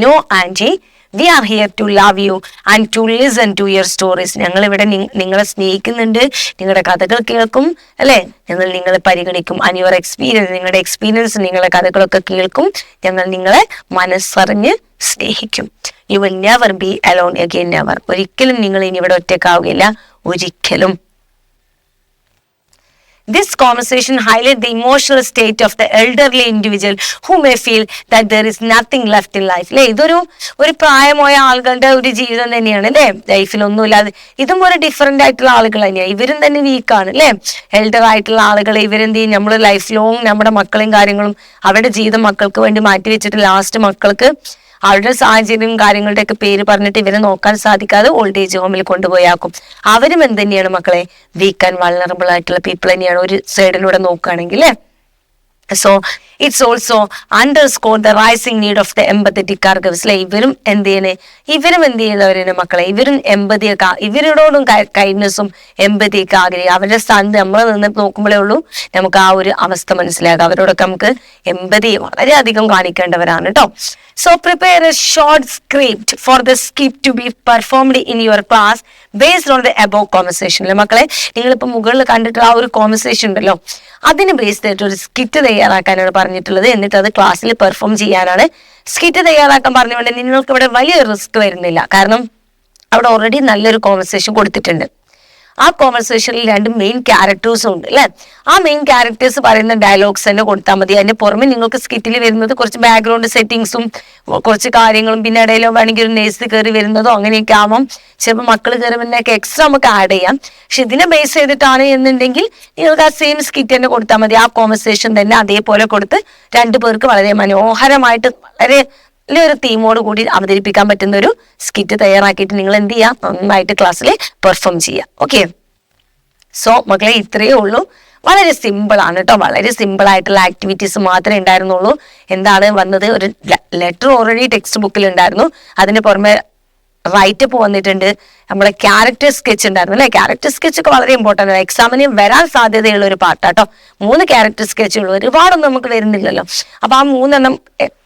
no aunty, we are here to love you and to listen to your stories, ഞങ്ങൾ ഇവിടെ നിങ്ങളെ സ്നേഹിക്കുന്നുണ്ട്, നിങ്ങളുടെ കഥകൾ കേൾക്കും, അല്ലെ, ഞങ്ങൾ നിങ്ങളെ പരിഗണിക്കും. ആൻഡ് യുവർ എക്സ്പീരിയൻസ്, നിങ്ങളുടെ എക്സ്പീരിയൻസ്, നിങ്ങളുടെ കഥകളൊക്കെ കേൾക്കും, ഞങ്ങൾ നിങ്ങളെ മനസ്സറിഞ്ഞ് സ്നേഹിക്കും. You will never be alone again, never, ഒരിക്കലും നിങ്ങൾ ഇനി ഇവിടെ ഒറ്റക്കാവുകയില്ല, ഒരിക്കലും. This conversation highlights the emotional state of the elderly individual who may feel that there is nothing left in life. അല്ലെ, ഇതൊരു പ്രായമായ ആളുകളുടെ ഒരു ജീവിതം തന്നെയാണ് അല്ലെ, ലൈഫിൽ ഒന്നുമില്ലാതെ. ഇതും ഒരു ഡിഫറെന്റ് ആയിട്ടുള്ള ആളുകൾ തന്നെയാണ്, ഇവരും തന്നെ വീക്കാണ് അല്ലെ. എൽഡർ ആയിട്ടുള്ള ആളുകൾ ഇവരെന്ത് ചെയ്യും, നമ്മൾ ലൈഫ് ലോങ് നമ്മുടെ മക്കളെയും കാര്യങ്ങളും അവരുടെ ജീവിതം മക്കൾക്ക് വേണ്ടി മാറ്റി വെച്ചിട്ട് ലാസ്റ്റ് മക്കൾക്ക് അവരുടെ സാഹചര്യം കാര്യങ്ങളുടെ ഒക്കെ പേര് പറഞ്ഞിട്ട് ഇവരെ നോക്കാൻ സാധിക്കാതെ ഓൾഡ് ഏജ് ഹോമിൽ കൊണ്ടുപോയാക്കും. അവരും എന്ത് തന്നെയാണ് മക്കളെ? വീക്ക് ആൻഡ് വൾണറബിൾ ആയിട്ടുള്ള പീപ്പിൾ തന്നെയാണ് ഒരു സൈഡിലൂടെ നോക്കുകയാണെങ്കിൽ. So it's also underscore the rising need of the empathetic caregivers. അല്ലെ, ഇവരും എന്ത് ചെയ്യുന്നവരാണ് മക്കളെ? ഇവരും എമ്പതിയൊക്കെ, ഇവരോടും കൈൻഡ്നെസ്സും എമ്പതിയൊക്കെ ആഗ്രഹിക്കുക. അവരുടെ സ്ഥാനത്ത് നമ്മൾ നിന്ന് നോക്കുമ്പോഴേ ഉള്ളൂ നമുക്ക് ആ ഒരു അവസ്ഥ മനസ്സിലാക്കുക. അവരോടൊക്കെ നമുക്ക് എമ്പതി വളരെയധികം കാണിക്കേണ്ടവരാണ് കേട്ടോ. So prepare a short script for the skit to be performed in your class based on the above conversation. മക്കളെ, നിങ്ങളിപ്പോ മുകളിൽ കണ്ടിട്ടുള്ള ആ ഒരു കോൺവെർസേഷൻ ഉണ്ടല്ലോ, അതിന് ബേസ് ചെയ്തിട്ട് ഒരു സ്കിറ്റ് തയ്യാറാക്കാനാണ് പറഞ്ഞിട്ടുള്ളത്. എന്നിട്ട് അത് ക്ലാസ്സിൽ പെർഫോം ചെയ്യാനാണ്. സ്കിറ്റ് തയ്യാറാക്കാൻ പറഞ്ഞുകൊണ്ട് നിങ്ങൾക്ക് ഇവിടെ വലിയൊരു റിസ്ക് വരുന്നില്ല, കാരണം അവിടെ ഓൾറെഡി നല്ലൊരു കോൺവെർസേഷൻ കൊടുത്തിട്ടുണ്ട്. ആ കോൺവെർസേഷനിൽ 2 മെയിൻ ക്യാരക്ടേഴ്സും ഉണ്ട് അല്ലെ. ആ മെയിൻ ക്യാരക്ടേഴ്സ് പറയുന്ന ഡയലോഗ്സ് തന്നെ കൊടുത്താൽ മതി. അതിന്റെ പുറമെ നിങ്ങൾക്ക് സ്കിറ്റിൽ വരുന്നത് കുറച്ച് ബാക്ക്ഗ്രൗണ്ട് സെറ്റിങ്സും കുറച്ച് കാര്യങ്ങളും, പിന്നെ ഇടയിലോ വേണമെങ്കിൽ ഒരു നേഴ്സ് കയറി വരുന്നതോ അങ്ങനെയൊക്കെ ആവാം. ചിലപ്പോൾ മക്കൾ കയറി വരുന്നതൊക്കെ എക്സ്ട്രാ നമുക്ക് ആഡ് ചെയ്യാം. പക്ഷെ ഇതിനെ ബേസ് ചെയ്തിട്ടാണ് എന്നുണ്ടെങ്കിൽ നിങ്ങൾക്ക് ആ സെയിം സ്കിറ്റ് തന്നെ കൊടുത്താൽ മതി. ആ കോൺവെർസേഷൻ തന്നെ അതേപോലെ കൊടുത്ത് 2 പേർക്ക് വളരെ മനോഹരമായിട്ട് വളരെ ഒരു തീമോട് കൂടി അവതരിപ്പിക്കാൻ പറ്റുന്ന ഒരു സ്കിറ്റ് തയ്യാറാക്കിയിട്ട് നിങ്ങൾ എന്ത് ചെയ്യാം, നന്നായിട്ട് ക്ലാസ്സിൽ പെർഫോം ചെയ്യാം. ഓക്കെ, സോ മക്കളെ ഇത്രയേ ഉള്ളൂ. വളരെ സിമ്പിൾ ആണ് കേട്ടോ. വളരെ സിമ്പിൾ ആയിട്ടുള്ള ആക്ടിവിറ്റീസ് മാത്രമേ ഉണ്ടായിരുന്നുള്ളൂ. എന്താണ് വന്നത്, ഒരു ലെറ്റർ ഓൾറെഡി ടെക്സ്റ്റ് ബുക്കിൽ ഉണ്ടായിരുന്നു. അതിന് പുറമെ റൈറ്റപ്പ് വന്നിട്ടുണ്ട്, നമ്മുടെ ക്യാരക്ടർ സ്കെച്ച് ഉണ്ടായിരുന്നു അല്ലെ. ക്യാരക്ടർ സ്കെച്ച് ഒക്കെ വളരെ ഇമ്പോർട്ടൻ്റ് ആണ്, എക്സാമിന് വരാൻ സാധ്യതയുള്ള ഒരു പാർട്ടാട്ടോ. 3 ക്യാരക്ടർ സ്കെച്ച് ഉള്ളൂ, ഒരുപാടൊന്നും നമുക്ക് വരുന്നില്ലല്ലോ. അപ്പൊ ആ 3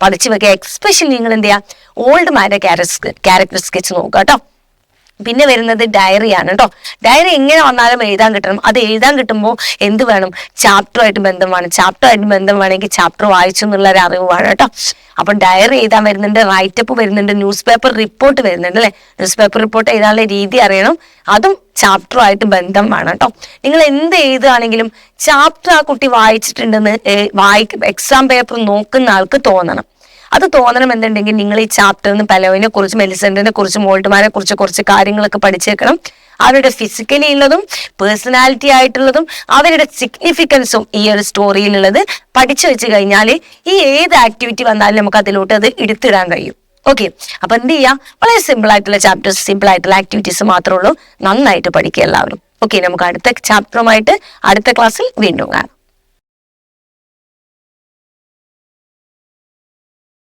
പഠിച്ചു വെക്കുക. എക്സ്പെഷ്യലി നിങ്ങൾ എന്ത് ചെയ്യുക, ഓൾഡ് മാൻ്റെ ക്യാരക്ടർ സ്കെച്ച് നോക്കുക കേട്ടോ. പിന്നെ വരുന്നത് ഡയറിയാണ് കേട്ടോ. ഡയറി എങ്ങനെ വന്നാലും എഴുതാൻ കിട്ടണം. അത് എഴുതാൻ കിട്ടുമ്പോൾ എന്ത് വേണം, ചാപ്റ്ററുമായിട്ട് ബന്ധം വേണം. ചാപ്റ്ററുമായിട്ട് ബന്ധം വേണമെങ്കിൽ ചാപ്റ്റർ വായിച്ചു എന്നുള്ള ഒരു അറിവ് വേണം കേട്ടോ. അപ്പം ഡയറി എഴുതാൻ വരുന്നുണ്ട്, റൈറ്റപ്പ് വരുന്നുണ്ട്, ന്യൂസ് പേപ്പർ റിപ്പോർട്ട് വരുന്നുണ്ട് അല്ലെ. ന്യൂസ് പേപ്പർ റിപ്പോർട്ട് എഴുതാനുള്ള രീതി അറിയണം, അതും ചാപ്റ്ററുമായിട്ട് ബന്ധം വേണം കേട്ടോ. നിങ്ങൾ എന്ത് എഴുതുകയാണെങ്കിലും ചാപ്റ്റർ ആ കുട്ടി വായിച്ചിട്ടുണ്ടെന്ന് എക്സാം പേപ്പർ നോക്കുന്ന ആൾക്ക് തോന്നണം. അത് തോന്നണം എന്നുണ്ടെങ്കിൽ നിങ്ങൾ ഈ ചാപ്റ്ററിന് പെലോവിനെ കുറിച്ചും എലിസബത്തിനെ കുറിച്ചും വോൾട്ട്മാനെ കുറിച്ച് കുറച്ച് കാര്യങ്ങളൊക്കെ പഠിച്ചേക്കണം. അവരുടെ ഫിസിക്കലി ഉള്ളതും പേഴ്സണാലിറ്റി ആയിട്ടുള്ളതും അവരുടെ സിഗ്നിഫിക്കൻസും ഈ ഒരു സ്റ്റോറിയിലുള്ളത് പഠിച്ചു വെച്ച് കഴിഞ്ഞാൽ ഈ ഏത് ആക്ടിവിറ്റി വന്നാലും നമുക്ക് അതിലോട്ട് അത് എടുത്തിടാൻ കഴിയും. ഓക്കെ, അപ്പൊ എന്ത് ചെയ്യാം, വളരെ സിമ്പിൾ ആയിട്ടുള്ള ചാപ്റ്റേഴ്സ്, സിമ്പിൾ ആയിട്ടുള്ള ആക്ടിവിറ്റീസ് മാത്രമേ ഉള്ളൂ. നന്നായിട്ട് പഠിക്കുക എല്ലാവരും. ഓക്കെ, നമുക്ക് അടുത്ത ചാപ്റ്ററുമായിട്ട് അടുത്ത ക്ലാസ്സിൽ വീണ്ടും കാണാം.